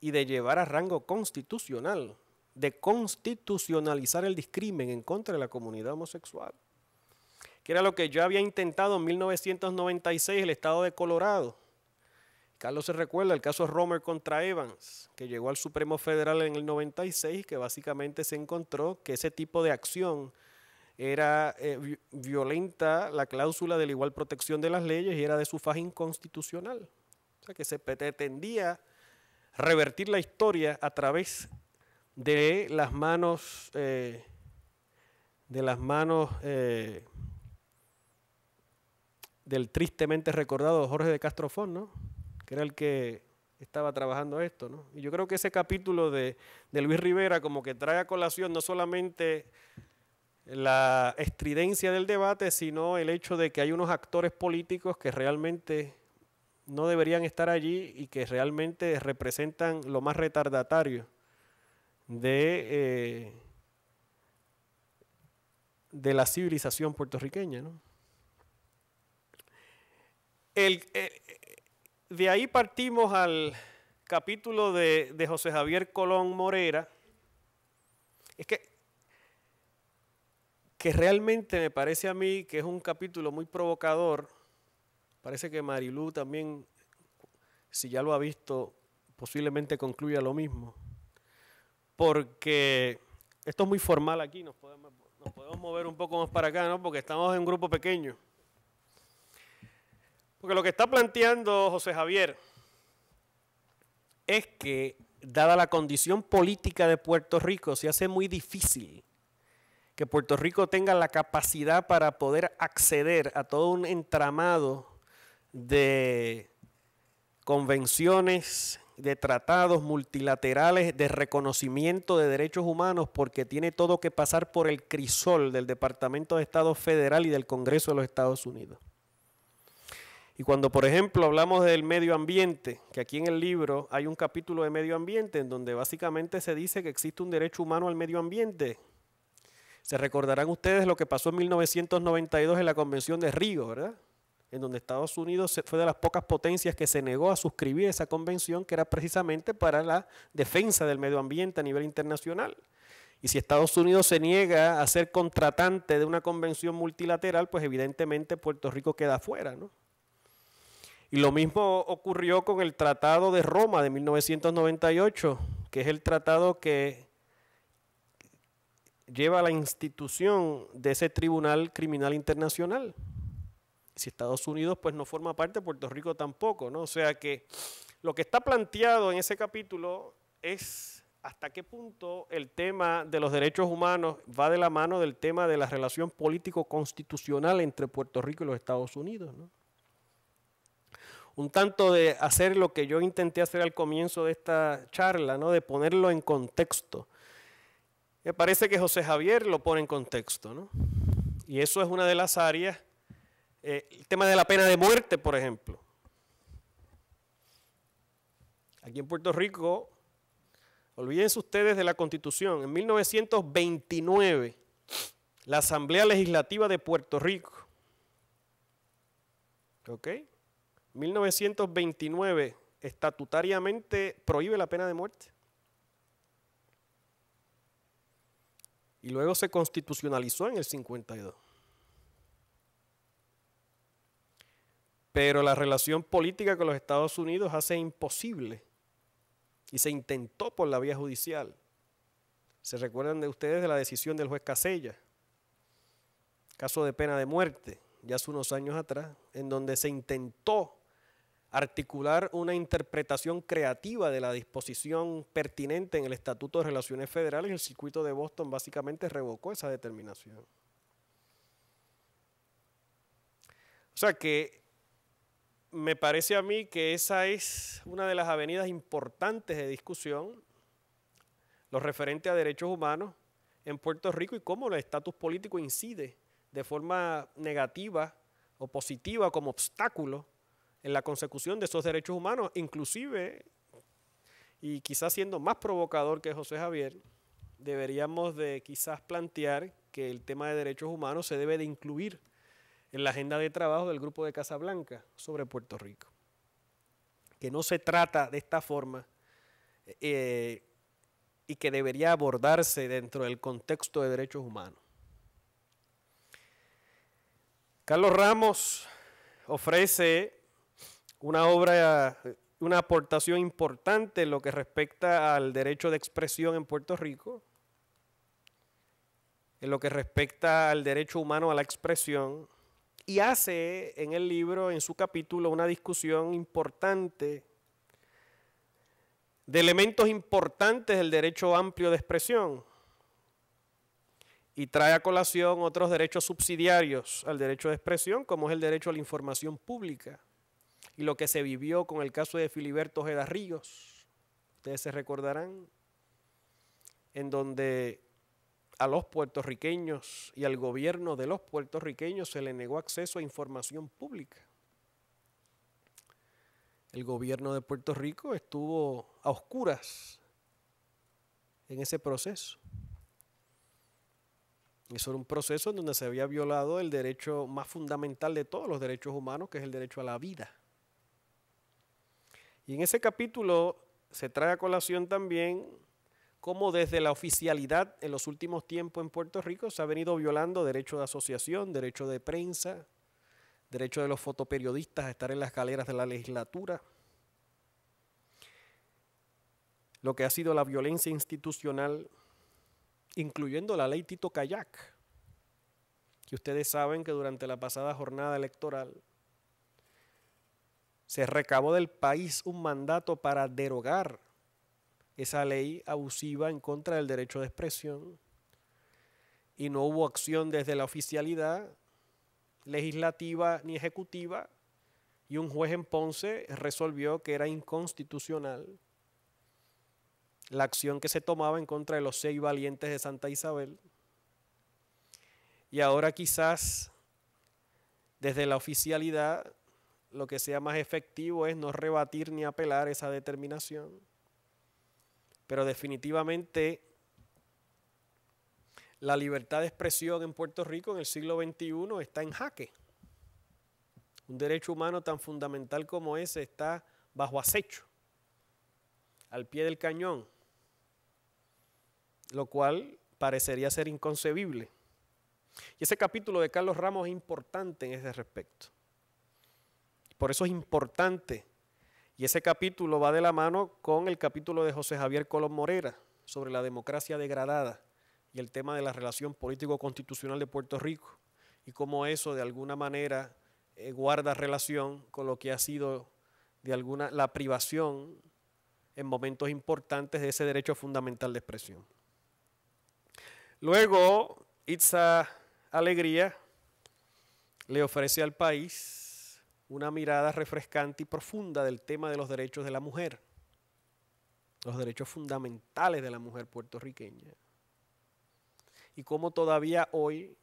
y de llevar a rango constitucional, de constitucionalizar el discrimen en contra de la comunidad homosexual, que era lo que ya había intentado en 1996 el estado de Colorado. Carlos se recuerda el caso Romer contra Evans, que llegó al Supremo Federal en el 96, que básicamente se encontró que ese tipo de acción era violenta la cláusula de la igual protección de las leyes y era de su faja inconstitucional. O sea que se pretendía revertir la historia a través de las manos del tristemente recordado Jorge de Castrofón, ¿no? Que era el que estaba trabajando esto, ¿no? Y yo creo que ese capítulo de Luis Rivera como que trae a colación no solamente la estridencia del debate, sino el hecho de que hay unos actores políticos que realmente no deberían estar allí y que realmente representan lo más retardatario de de la civilización puertorriqueña, ¿no? De ahí partimos al capítulo de José Javier Colón Morera. Es que realmente me parece a mí que es un capítulo muy provocador. Parece que Marilú también, si ya lo ha visto, posiblemente concluya lo mismo. Porque esto es muy formal aquí, nos podemos mover un poco más para acá, ¿no? Porque estamos en un grupo pequeño. Porque lo que está planteando José Javier es que, dada la condición política de Puerto Rico, se hace muy difícil que Puerto Rico tenga la capacidad para poder acceder a todo un entramado de convenciones, de tratados multilaterales de reconocimiento de derechos humanos, porque tiene todo que pasar por el crisol del Departamento de Estado Federal y del Congreso de los Estados Unidos. Y cuando, por ejemplo, hablamos del medio ambiente, que aquí en el libro hay un capítulo de medio ambiente en donde básicamente se dice que existe un derecho humano al medio ambiente. Se recordarán ustedes lo que pasó en 1992 en la Convención de Río, ¿verdad? En donde Estados Unidos fue de las pocas potencias que se negó a suscribir esa convención, que era precisamente para la defensa del medio ambiente a nivel internacional. Y si Estados Unidos se niega a ser contratante de una convención multilateral, pues evidentemente Puerto Rico queda fuera, ¿no? Y lo mismo ocurrió con el Tratado de Roma de 1998, que es el tratado que lleva a la institución de ese Tribunal Criminal Internacional. Si Estados Unidos pues no forma parte, Puerto Rico tampoco, ¿no? O sea que lo que está planteado en ese capítulo es hasta qué punto el tema de los derechos humanos va de la mano del tema de la relación político-constitucional entre Puerto Rico y los Estados Unidos, ¿no? Un tanto de hacer lo que yo intenté hacer al comienzo de esta charla, ¿no? De ponerlo en contexto. Me parece que José Javier lo pone en contexto, ¿no? Y eso es una de las áreas, el tema de la pena de muerte, por ejemplo. Aquí en Puerto Rico, olvídense ustedes de la Constitución, en 1929, la Asamblea Legislativa de Puerto Rico, ¿ok? 1929 estatutariamente prohíbe la pena de muerte. Y luego se constitucionalizó en el 52. Pero la relación política con los Estados Unidos hace imposible, y se intentó por la vía judicial. ¿Se recuerdan de ustedes de la decisión del juez Casella? Caso de pena de muerte, ya hace unos años atrás, en donde se intentó articular una interpretación creativa de la disposición pertinente en el Estatuto de Relaciones Federales, y el circuito de Boston básicamente revocó esa determinación. O sea que me parece a mí que esa es una de las avenidas importantes de discusión, lo referente a derechos humanos en Puerto Rico y cómo el estatus político incide de forma negativa o positiva como obstáculo en la consecución de esos derechos humanos, inclusive, y quizás siendo más provocador que José Javier, deberíamos de quizás plantear que el tema de derechos humanos se debe de incluir en la agenda de trabajo del Grupo de Casablanca sobre Puerto Rico. Que no se trata de esta forma y que debería abordarse dentro del contexto de derechos humanos. Carlos Ramos ofrece una obra, una aportación importante en lo que respecta al derecho de expresión en Puerto Rico, en lo que respecta al derecho humano a la expresión, y hace en el libro, en su capítulo, una discusión importante de elementos importantes del derecho amplio de expresión, y trae a colación otros derechos subsidiarios al derecho de expresión, como es el derecho a la información pública, y lo que se vivió con el caso de Filiberto Ojeda Ríos, ustedes se recordarán, en donde a los puertorriqueños y al gobierno de los puertorriqueños se le negó acceso a información pública. El gobierno de Puerto Rico estuvo a oscuras en ese proceso. Eso era un proceso en donde se había violado el derecho más fundamental de todos los derechos humanos, que es el derecho a la vida. Y en ese capítulo se trae a colación también cómo desde la oficialidad en los últimos tiempos en Puerto Rico se ha venido violando derecho de asociación, derecho de prensa, derecho de los fotoperiodistas a estar en las galeras de la legislatura, lo que ha sido la violencia institucional, incluyendo la ley Tito Kayak, que ustedes saben que durante la pasada jornada electoral se recabó del país un mandato para derogar esa ley abusiva en contra del derecho de expresión y no hubo acción desde la oficialidad legislativa ni ejecutiva y un juez en Ponce resolvió que era inconstitucional la acción que se tomaba en contra de los 6 valientes de Santa Isabel. Y ahora quizás desde la oficialidad lo que sea más efectivo es no rebatir ni apelar esa determinación. Pero definitivamente la libertad de expresión en Puerto Rico en el siglo XXI está en jaque. Un derecho humano tan fundamental como ese está bajo acecho, al pie del cañón, lo cual parecería ser inconcebible. Y ese capítulo de Carlos Ramos es importante en ese respecto. Por eso es importante. Y ese capítulo va de la mano con el capítulo de José Javier Colón Morera sobre la democracia degradada y el tema de la relación político-constitucional de Puerto Rico y cómo eso de alguna manera guarda relación con lo que ha sido la privación en momentos importantes de ese derecho fundamental de expresión. Luego, Itza Alegría le ofrece al país una mirada refrescante y profunda del tema de los derechos de la mujer, los derechos fundamentales de la mujer puertorriqueña, y cómo todavía hoy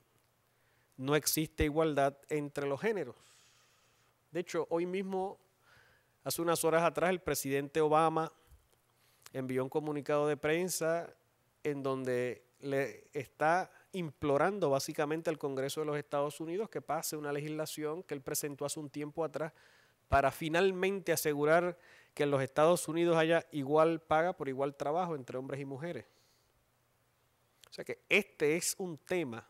no existe igualdad entre los géneros. De hecho, hoy mismo, hace unas horas atrás, el presidente Obama envió un comunicado de prensa en donde le está implorando básicamente al Congreso de los Estados Unidos que pase una legislación que él presentó hace un tiempo atrás para finalmente asegurar que en los Estados Unidos haya igual paga por igual trabajo entre hombres y mujeres. O sea que este es un tema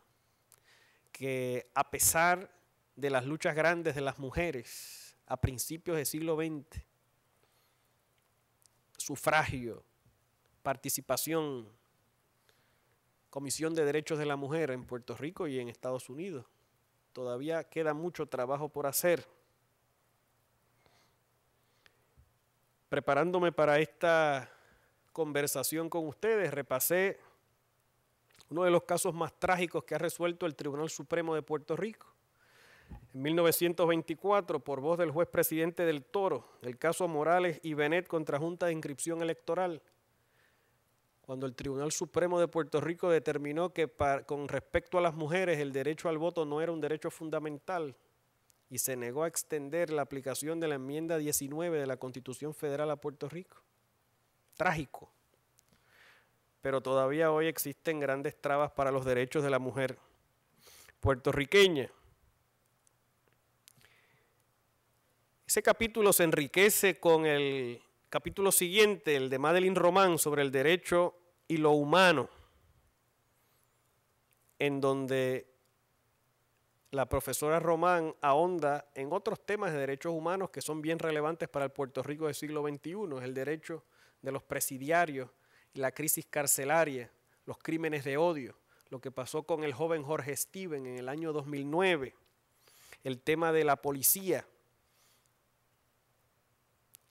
que, a pesar de las luchas grandes de las mujeres a principios del siglo XX, sufragio, participación, Comisión de Derechos de la Mujer en Puerto Rico y en Estados Unidos, todavía queda mucho trabajo por hacer. Preparándome para esta conversación con ustedes, repasé uno de los casos más trágicos que ha resuelto el Tribunal Supremo de Puerto Rico. En 1924, por voz del juez presidente del Toro, el caso Morales y Benet contra Junta de Inscripción Electoral, cuando el Tribunal Supremo de Puerto Rico determinó que con respecto a las mujeres el derecho al voto no era un derecho fundamental y se negó a extender la aplicación de la enmienda 19 de la Constitución Federal a Puerto Rico. Trágico. Pero todavía hoy existen grandes trabas para los derechos de la mujer puertorriqueña. Ese capítulo se enriquece con el capítulo siguiente, el de Madeline Román, sobre el derecho y lo humano, en donde la profesora Román ahonda en otros temas de derechos humanos que son bien relevantes para el Puerto Rico del siglo XXI, el derecho de los presidiarios, la crisis carcelaria, los crímenes de odio, lo que pasó con el joven Jorge Steven en el año 2009, el tema de la policía,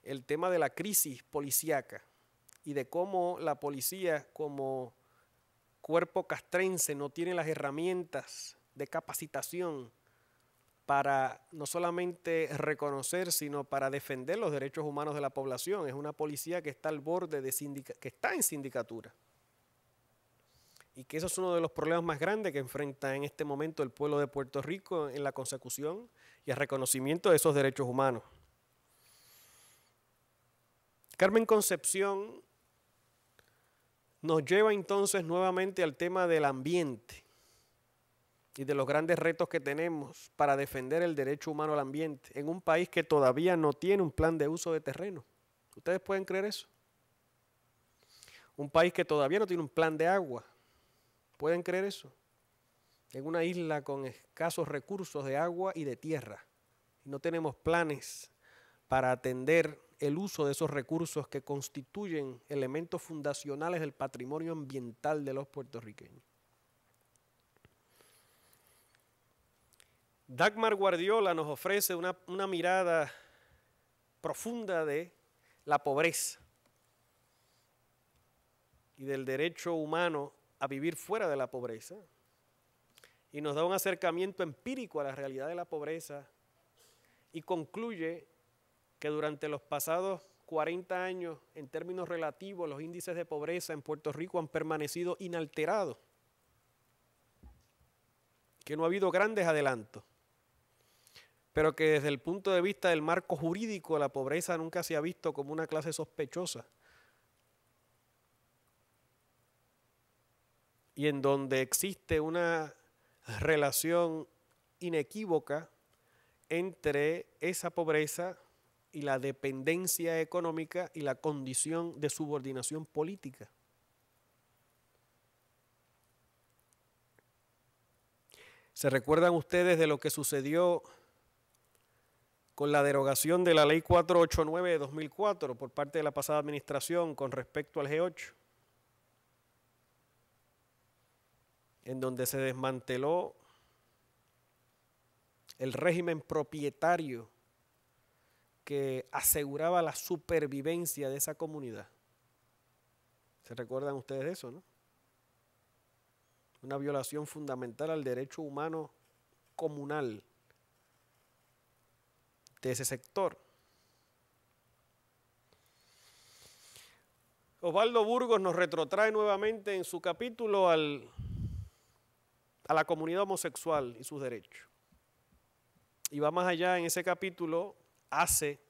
el tema de la crisis policíaca y de cómo la policía como cuerpo castrense no tiene las herramientas de capacitación para no solamente reconocer, sino para defender los derechos humanos de la población. Es una policía que está al borde que está en sindicatura. Y que eso es uno de los problemas más grandes que enfrenta en este momento el pueblo de Puerto Rico en la consecución y el reconocimiento de esos derechos humanos. Carmen Concepción nos lleva entonces nuevamente al tema del ambiente y de los grandes retos que tenemos para defender el derecho humano al ambiente en un país que todavía no tiene un plan de uso de terreno. ¿Ustedes pueden creer eso? Un país que todavía no tiene un plan de agua. ¿Pueden creer eso? En una isla con escasos recursos de agua y de tierra. Y no tenemos planes para atender el uso de esos recursos que constituyen elementos fundacionales del patrimonio ambiental de los puertorriqueños. Dagmar Guardiola nos ofrece una mirada profunda de la pobreza y del derecho humano a vivir fuera de la pobreza, y nos da un acercamiento empírico a la realidad de la pobreza y concluye que durante los pasados 40 años, en términos relativos, los índices de pobreza en Puerto Rico han permanecido inalterados, que no ha habido grandes adelantos, pero que desde el punto de vista del marco jurídico la pobreza nunca se ha visto como una clase sospechosa, y en donde existe una relación inequívoca entre esa pobreza y la dependencia económica y la condición de subordinación política. ¿Se recuerdan ustedes de lo que sucedió con la derogación de la Ley 489 de 2004 por parte de la pasada administración con respecto al G8? En donde se desmanteló el régimen propietario que aseguraba la supervivencia de esa comunidad. ¿Se recuerdan ustedes de eso, no? Una violación fundamental al derecho humano comunal de ese sector. Osvaldo Burgos nos retrotrae nuevamente en su capítulo a la comunidad homosexual y sus derechos. Y va más allá, en ese capítulo hace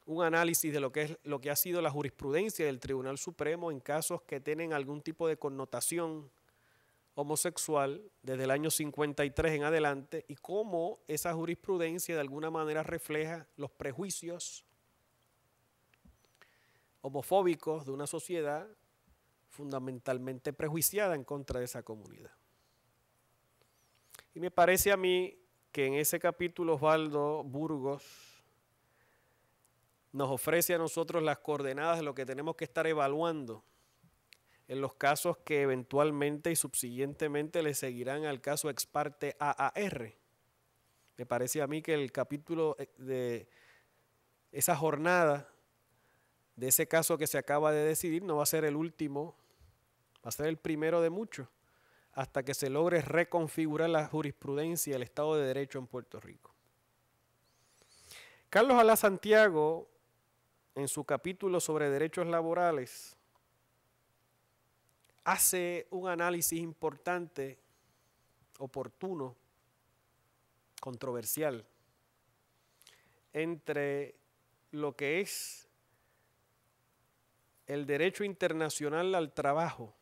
un análisis de lo que ha sido la jurisprudencia del Tribunal Supremo en casos que tienen algún tipo de connotación homosexual desde el año 53 en adelante, y cómo esa jurisprudencia de alguna manera refleja los prejuicios homofóbicos de una sociedad fundamentalmente prejuiciada en contra de esa comunidad. Y me parece a mí que en ese capítulo Osvaldo Burgos nos ofrece a nosotros las coordenadas de lo que tenemos que estar evaluando en los casos que eventualmente y subsiguientemente le seguirán al caso ex parte AAR. Me parece a mí que el capítulo de esa jornada, de ese caso que se acaba de decidir, no va a ser el último, va a ser el primero de muchos, hasta que se logre reconfigurar la jurisprudencia y el Estado de Derecho en Puerto Rico. Carlos Alá Santiago, en su capítulo sobre derechos laborales, hace un análisis importante, oportuno, controversial, entre lo que es el derecho internacional al trabajo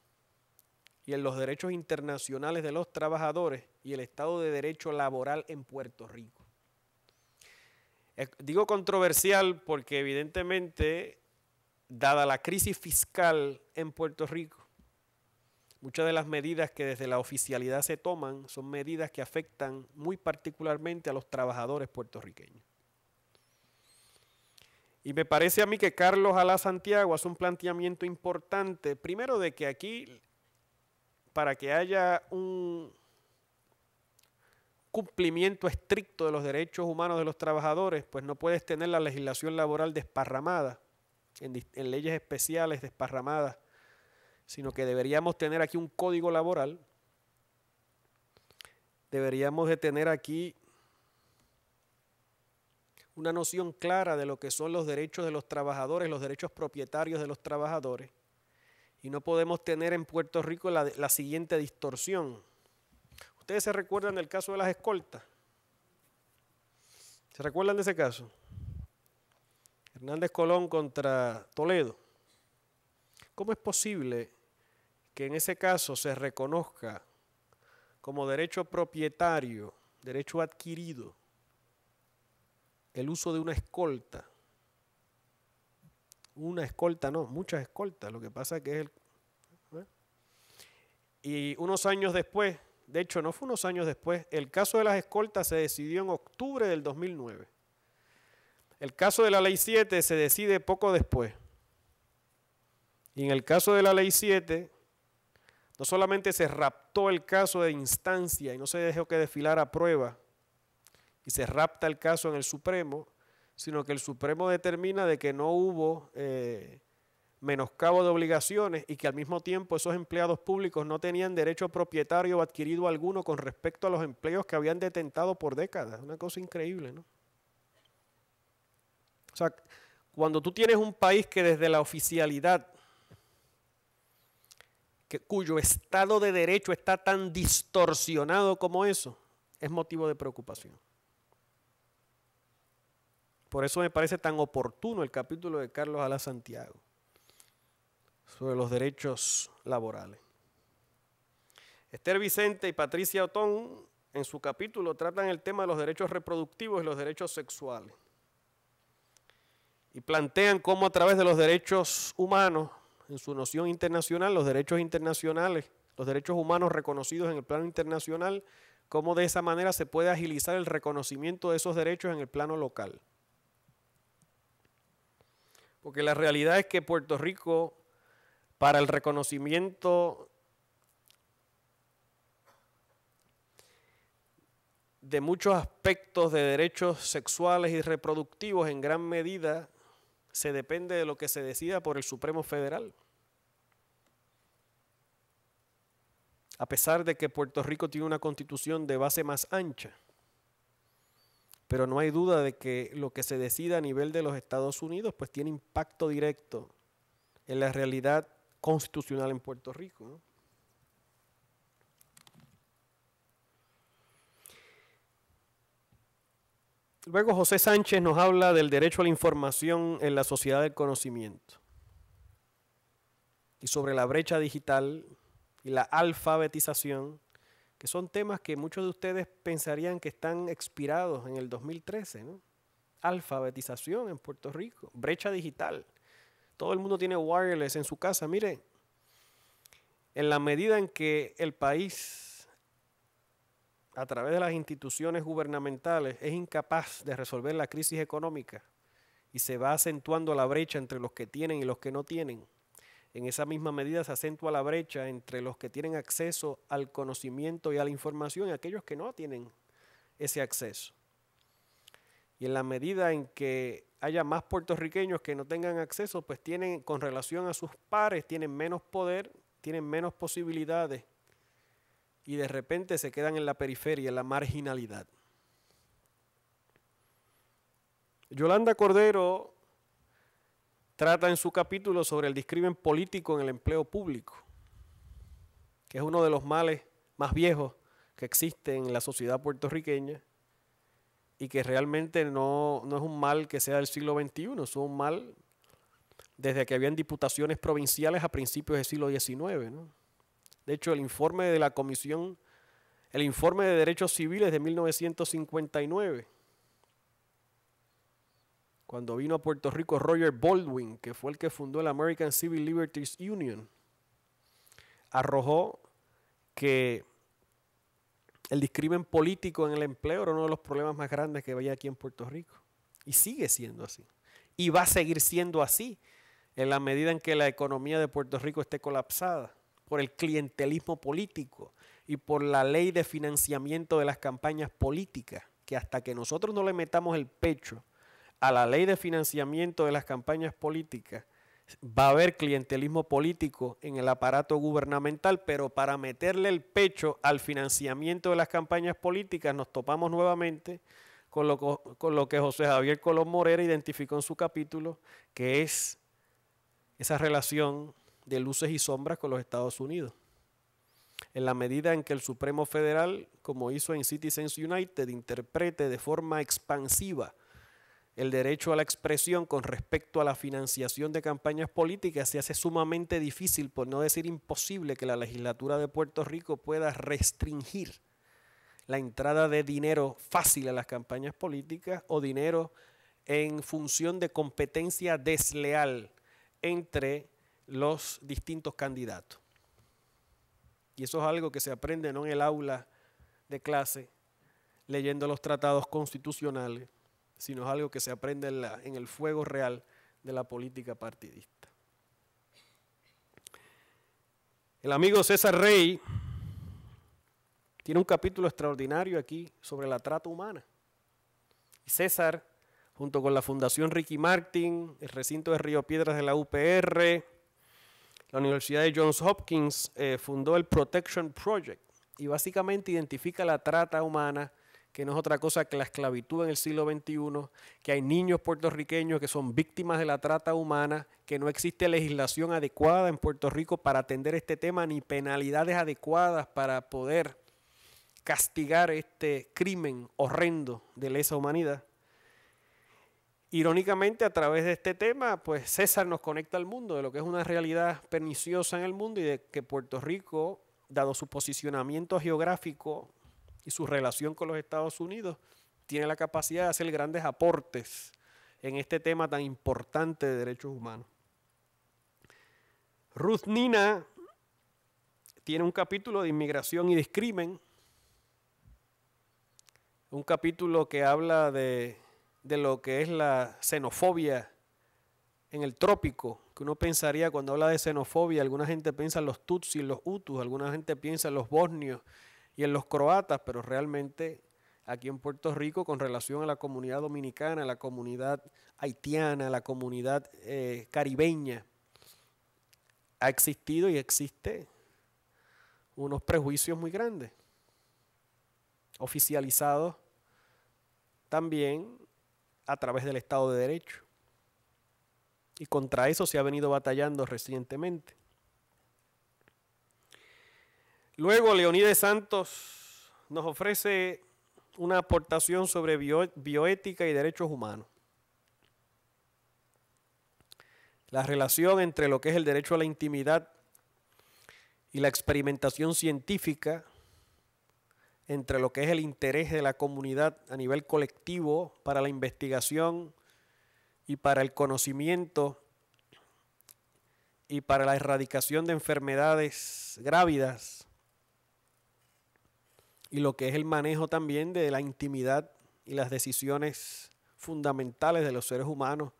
y en los derechos internacionales de los trabajadores y el Estado de Derecho laboral en Puerto Rico. Digo controversial porque evidentemente, dada la crisis fiscal en Puerto Rico, muchas de las medidas que desde la oficialidad se toman son medidas que afectan muy particularmente a los trabajadores puertorriqueños. Y me parece a mí que Carlos Alá Santiago hace un planteamiento importante, primero de que aquí, para que haya un cumplimiento estricto de los derechos humanos de los trabajadores, pues no puedes tener la legislación laboral desparramada, en leyes especiales desparramadas, sino que deberíamos tener aquí un código laboral, deberíamos de tener aquí una noción clara de lo que son los derechos de los trabajadores, los derechos propietarios de los trabajadores, y no podemos tener en Puerto Rico la siguiente distorsión. ¿Ustedes se recuerdan del caso de las escoltas? ¿Se recuerdan de ese caso? Hernández Colón contra Toledo. ¿Cómo es posible que en ese caso se reconozca como derecho propietario, derecho adquirido, el uso de una escolta. Una escolta, no, muchas escoltas. Lo que pasa es que es el... Y unos años después, de hecho no fue unos años después, el caso de las escoltas se decidió en octubre del 2009. El caso de la Ley 7 se decide poco después. Y en el caso de la Ley 7, no solamente se raptó el caso de instancia y no se dejó que desfilara a prueba, y se rapta el caso en el Supremo, sino que el Supremo determina de que no hubo menoscabo de obligaciones y que al mismo tiempo esos empleados públicos no tenían derecho propietario o adquirido alguno con respecto a los empleos que habían detentado por décadas. Una cosa increíble, ¿no? O sea, cuando tú tienes un país que desde la oficialidad, cuyo Estado de Derecho está tan distorsionado como eso, es motivo de preocupación. Por eso me parece tan oportuno el capítulo de Carlos Alá Santiago sobre los derechos laborales. Esther Vicente y Patricia Otón en su capítulo tratan el tema de los derechos reproductivos y los derechos sexuales. Y plantean cómo a través de los derechos humanos, en su noción internacional, los derechos internacionales, los derechos humanos reconocidos en el plano internacional, cómo de esa manera se puede agilizar el reconocimiento de esos derechos en el plano local. Porque la realidad es que Puerto Rico, para el reconocimiento de muchos aspectos de derechos sexuales y reproductivos, en gran medida se depende de lo que se decida por el Supremo Federal. A pesar de que Puerto Rico tiene una constitución de base más ancha, pero no hay duda de que lo que se decida a nivel de los Estados Unidos pues tiene impacto directo en la realidad constitucional en Puerto Rico, ¿no? Luego José Sánchez nos habla del derecho a la información en la sociedad del conocimiento y sobre la brecha digital y la alfabetización, que son temas que muchos de ustedes pensarían que están expirados en el 2013, ¿no? Alfabetización en Puerto Rico, brecha digital. Todo el mundo tiene wireless en su casa. Mire, en la medida en que el país, a través de las instituciones gubernamentales, es incapaz de resolver la crisis económica y se va acentuando la brecha entre los que tienen y los que no tienen, en esa misma medida se acentúa la brecha entre los que tienen acceso al conocimiento y a la información y aquellos que no tienen ese acceso. Y en la medida en que haya más puertorriqueños que no tengan acceso, pues tienen, con relación a sus pares, tienen menos poder, tienen menos posibilidades y de repente se quedan en la periferia, en la marginalidad. Yolanda Cordero trata en su capítulo sobre el discrimen político en el empleo público, que es uno de los males más viejos que existe en la sociedad puertorriqueña y que realmente no es un mal que sea del siglo XXI, es un mal desde que habían diputaciones provinciales a principios del siglo XIX, ¿no? De hecho, el informe de la Comisión, el informe de Derechos Civiles de 1959, cuando vino a Puerto Rico Roger Baldwin, que fue el que fundó el American Civil Liberties Union, arrojó que el discrimen político en el empleo era uno de los problemas más grandes que había aquí en Puerto Rico. Y sigue siendo así. Y va a seguir siendo así en la medida en que la economía de Puerto Rico esté colapsada por el clientelismo político y por la ley de financiamiento de las campañas políticas, que hasta que nosotros no le metamos el pecho a la ley de financiamiento de las campañas políticas, va a haber clientelismo político en el aparato gubernamental, pero para meterle el pecho al financiamiento de las campañas políticas nos topamos nuevamente con lo que José Javier Colón Morera identificó en su capítulo, que es esa relación de luces y sombras con los Estados Unidos. En la medida en que el Supremo Federal, como hizo en Citizens United, interprete de forma expansiva el derecho a la expresión con respecto a la financiación de campañas políticas, se hace sumamente difícil, por no decir imposible, que la legislatura de Puerto Rico pueda restringir la entrada de dinero fácil a las campañas políticas o dinero en función de competencia desleal entre los distintos candidatos. Y eso es algo que se aprende no en el aula de clase, leyendo los tratados constitucionales, sino es algo que se aprende en el fuego real de la política partidista. El amigo César Rey tiene un capítulo extraordinario aquí sobre la trata humana. Y César, junto con la Fundación Ricky Martin, el recinto de Río Piedras de la UPR, la Universidad de Johns Hopkins, fundó el Protection Project y básicamente identifica la trata humana, que no es otra cosa que la esclavitud en el siglo XXI, que hay niños puertorriqueños que son víctimas de la trata humana, que no existe legislación adecuada en Puerto Rico para atender este tema, ni penalidades adecuadas para poder castigar este crimen horrendo de lesa humanidad. Irónicamente, a través de este tema, pues César nos conecta al mundo, de lo que es una realidad perniciosa en el mundo y de que Puerto Rico, dado su posicionamiento geográfico y su relación con los Estados Unidos, tiene la capacidad de hacer grandes aportes en este tema tan importante de derechos humanos. Ruth Nina tiene un capítulo de inmigración y discrimen, un capítulo que habla de lo que es la xenofobia en el trópico, que uno pensaría cuando habla de xenofobia, alguna gente piensa en los tutsis, en los hutus, alguna gente piensa en los bosnios y en los croatas, pero realmente aquí en Puerto Rico, con relación a la comunidad dominicana, la comunidad haitiana, la comunidad caribeña, ha existido y existe unos prejuicios muy grandes, oficializados también a través del Estado de Derecho. Y contra eso se ha venido batallando recientemente. Luego, Leonides Santos nos ofrece una aportación sobre bioética y derechos humanos. La relación entre lo que es el derecho a la intimidad y la experimentación científica, entre lo que es el interés de la comunidad a nivel colectivo para la investigación y para el conocimiento y para la erradicación de enfermedades grávidas, y lo que es el manejo también de la intimidad y las decisiones fundamentales de los seres humanos,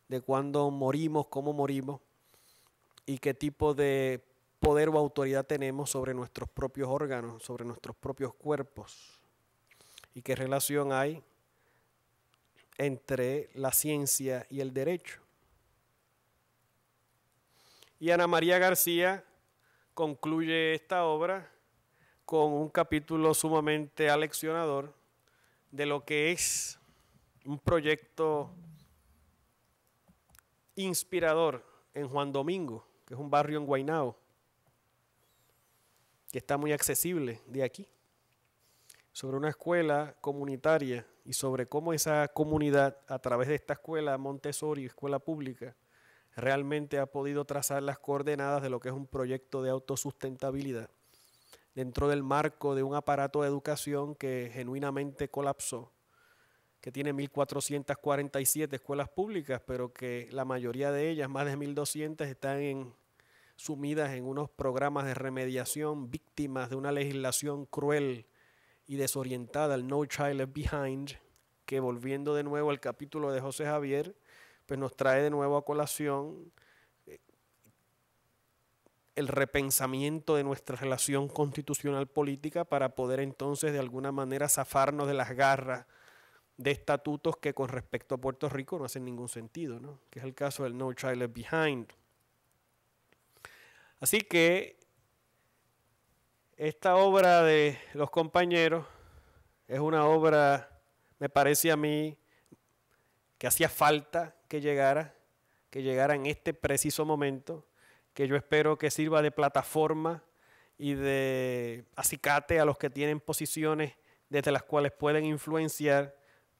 de cuándo morimos, cómo morimos y qué tipo de poder o autoridad tenemos sobre nuestros propios órganos, sobre nuestros propios cuerpos, y qué relación hay entre la ciencia y el derecho. Y Ana María García concluye esta obra con un capítulo sumamente aleccionador de lo que es un proyecto inspirador en Juan Domingo, que es un barrio en Guaynabo, que está muy accesible de aquí, sobre una escuela comunitaria y sobre cómo esa comunidad, a través de esta escuela Montessori, escuela pública, realmente ha podido trazar las coordenadas de lo que es un proyecto de autosustentabilidad dentro del marco de un aparato de educación que genuinamente colapsó, que tiene 1.447 escuelas públicas, pero que la mayoría de ellas, más de 1.200, están sumidas en unos programas de remediación, víctimas de una legislación cruel y desorientada, el No Child Left Behind, que, volviendo de nuevo al capítulo de José Javier, pues nos trae de nuevo a colación el repensamiento de nuestra relación constitucional política para poder entonces de alguna manera zafarnos de las garras de estatutos que con respecto a Puerto Rico no hacen ningún sentido, ¿no? Que es el caso del No Child Left Behind. Así que esta obra de los compañeros es una obra, me parece a mí, que hacía falta que llegara en este preciso momento, que yo espero que sirva de plataforma y de acicate a los que tienen posiciones desde las cuales pueden influenciar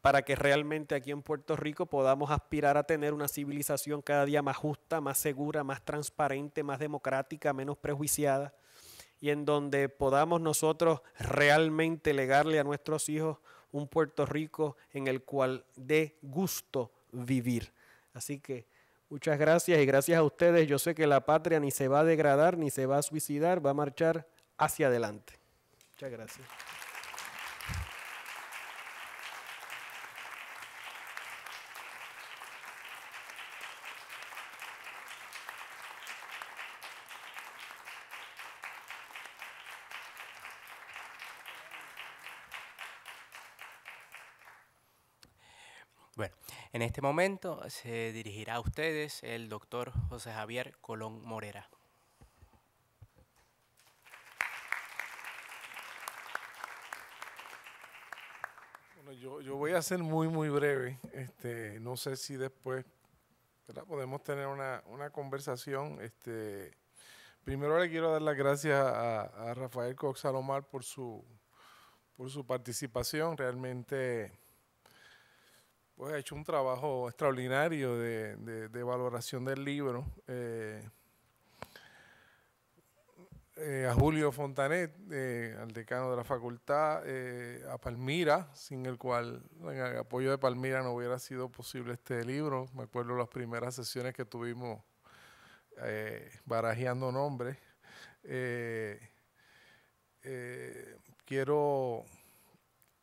para que realmente aquí en Puerto Rico podamos aspirar a tener una civilización cada día más justa, más segura, más transparente, más democrática, menos prejuiciada, y en donde podamos nosotros realmente legarle a nuestros hijos un Puerto Rico en el cual dé gusto vivir. Así que muchas gracias, y gracias a ustedes yo sé que la patria ni se va a degradar ni se va a suicidar, va a marchar hacia adelante. Muchas gracias.
Bueno, en este momento se dirigirá a ustedes el doctor José Javier Colón Morera.
Bueno, yo voy a ser muy breve. No sé si después, ¿verdad?, podemos tener una conversación. Primero le quiero dar las gracias a Rafael Cox Salomar por su participación. Realmente pues, ha hecho un trabajo extraordinario de valoración del libro. A Julio Fontanet, al decano de la facultad, a Palmira, sin el cual, en el apoyo de Palmira no hubiera sido posible este libro. Me acuerdo las primeras sesiones que tuvimos barajeando nombres. Quiero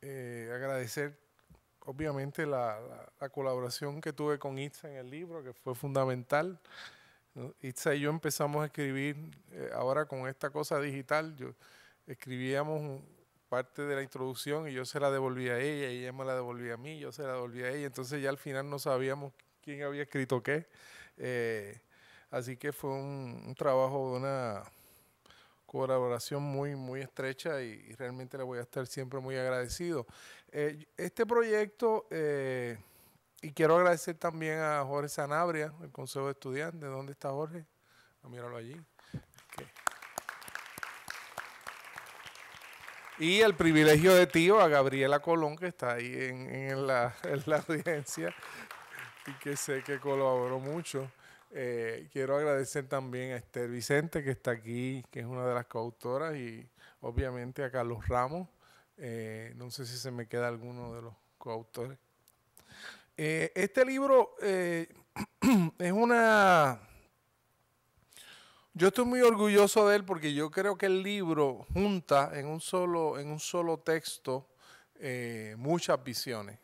agradecer obviamente la colaboración que tuve con Itza en el libro, que fue fundamental. Itza y yo empezamos a escribir, ahora con esta cosa digital, escribíamos parte de la introducción y yo se la devolvía a ella y ella me la devolvía a mí, yo se la devolvía a ella, entonces ya al final no sabíamos quién había escrito qué. Así que fue un trabajo de una colaboración muy estrecha y realmente le voy a estar siempre muy agradecido. Este proyecto... y quiero agradecer también a Jorge Sanabria, el Consejo de Estudiantes. ¿Dónde está Jorge? Míralo allí. Okay. Y el privilegio de tío a Gabriela Colón, que está ahí en la audiencia y que sé que colaboró mucho. Quiero agradecer también a Esther Vicente, que está aquí, que es una de las coautoras, y obviamente a Carlos Ramos. No sé si se me queda alguno de los coautores. Este libro es una... Yo estoy muy orgulloso de él porque yo creo que el libro junta en un solo texto muchas visiones.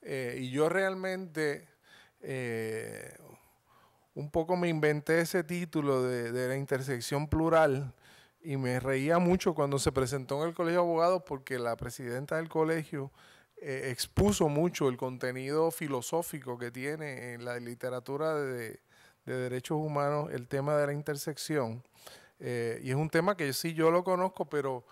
Y yo realmente un poco me inventé ese título de la intersección plural y me reía mucho cuando se presentó en el Colegio de Abogados porque la presidenta del colegio expuso mucho el contenido filosófico que tiene en la literatura de derechos humanos el tema de la intersección. Y es un tema que sí yo lo conozco, pero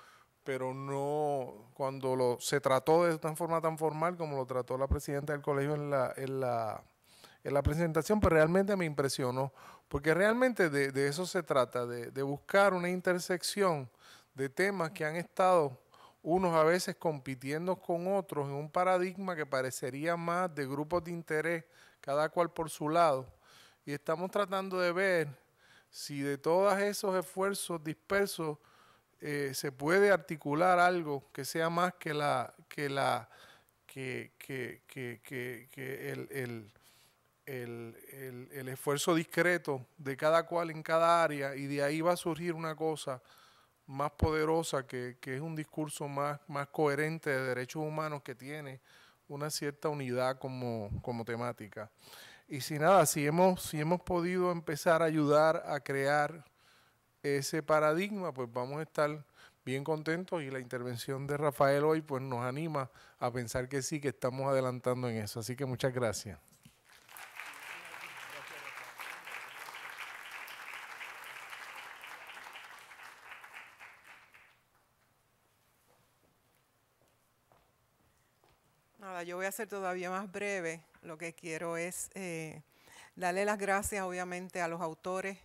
no cuando se trató de una forma tan formal como lo trató la presidenta del colegio en la presentación, pues realmente me impresionó, porque realmente de eso se trata, de buscar una intersección de temas que han estado unos a veces compitiendo con otros en un paradigma que parecería más de grupos de interés, cada cual por su lado. Y estamos tratando de ver si de todos esos esfuerzos dispersos se puede articular algo que sea más que el esfuerzo discreto de cada cual en cada área, y de ahí va a surgir una cosa más poderosa que es un discurso más coherente de derechos humanos que tiene una cierta unidad como temática. Y si hemos podido empezar a ayudar a crear ese paradigma, pues vamos a estar bien contentos, y la intervención de Rafael hoy pues nos anima a pensar que sí, que estamos adelantando en eso. Así que muchas gracias.
Nada, yo voy a ser todavía más breve. Lo que quiero es darle las gracias obviamente a los autores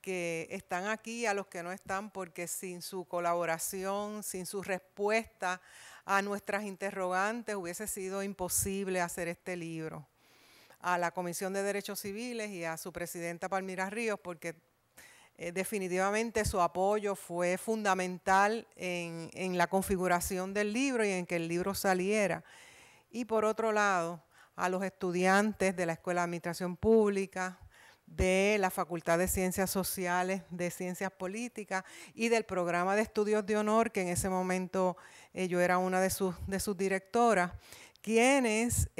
que están aquí, a los que no están, porque sin su colaboración, sin su respuesta a nuestras interrogantes hubiese sido imposible hacer este libro. A la Comisión de Derechos Civiles y a su presidenta Palmira Ríos, porque definitivamente su apoyo fue fundamental en la configuración del libro y en que el libro saliera. Y por otro lado, a los estudiantes de la Escuela de Administración Pública, de la Facultad de Ciencias Sociales, de Ciencias Políticas y del programa de estudios de honor, que en ese momento yo era una de sus directoras, quienes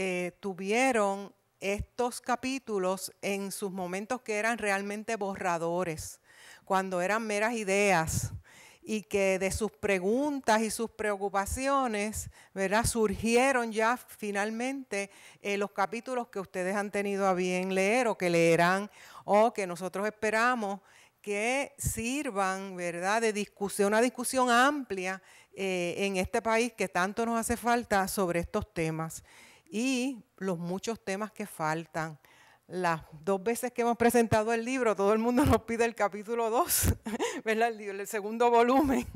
tuvieron estos capítulos en sus momentos que eran realmente borradores, cuando eran meras ideas, y que de sus preguntas y sus preocupaciones, ¿verdad?, surgieron ya finalmente los capítulos que ustedes han tenido a bien leer o que leerán, o que nosotros esperamos que sirvan, ¿verdad?, de discusión, una discusión amplia en este país que tanto nos hace falta sobre estos temas y los muchos temas que faltan. Las 2 veces que hemos presentado el libro, todo el mundo nos pide el capítulo 2, ¿verdad? El segundo volumen.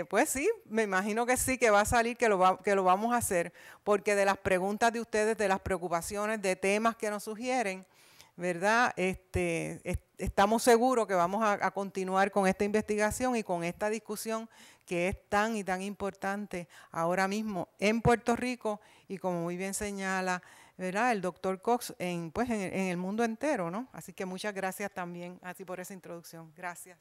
Pues sí, me imagino que sí, que va a salir, que lo vamos a hacer, porque de las preguntas de ustedes, de las preocupaciones, de temas que nos sugieren, ¿verdad? Estamos seguros que vamos a continuar con esta investigación y con esta discusión que es tan y tan importante ahora mismo en Puerto Rico y, como muy bien señala, ¿verdad?, el doctor Cox, en el mundo entero, ¿no? Así que muchas gracias también a ti por esa introducción. Gracias.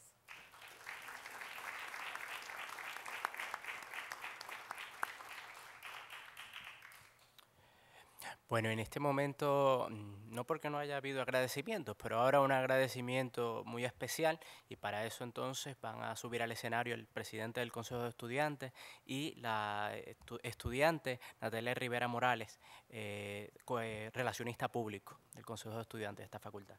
Bueno, en este momento, no porque no haya habido agradecimientos, pero ahora un agradecimiento muy especial, y para eso entonces van a subir al escenario el presidente del Consejo de Estudiantes y la estudiante Natalia Rivera Morales, relacionista público del Consejo de Estudiantes de esta facultad.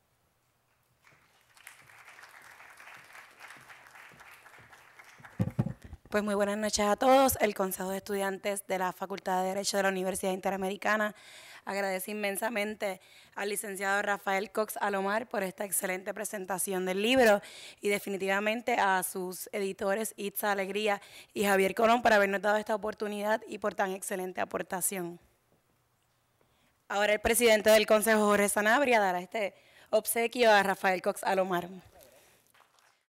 Pues muy buenas noches a todos. El Consejo de Estudiantes de la Facultad de Derecho de la Universidad Interamericana agradece inmensamente al licenciado Rafael Cox Alomar por esta excelente presentación del libro y definitivamente a sus editores Itza Alegría y Javier Colón por habernos dado esta oportunidad y por tan excelente aportación. Ahora el presidente del Consejo, Jorge Sanabria, dará este obsequio a Rafael Cox Alomar.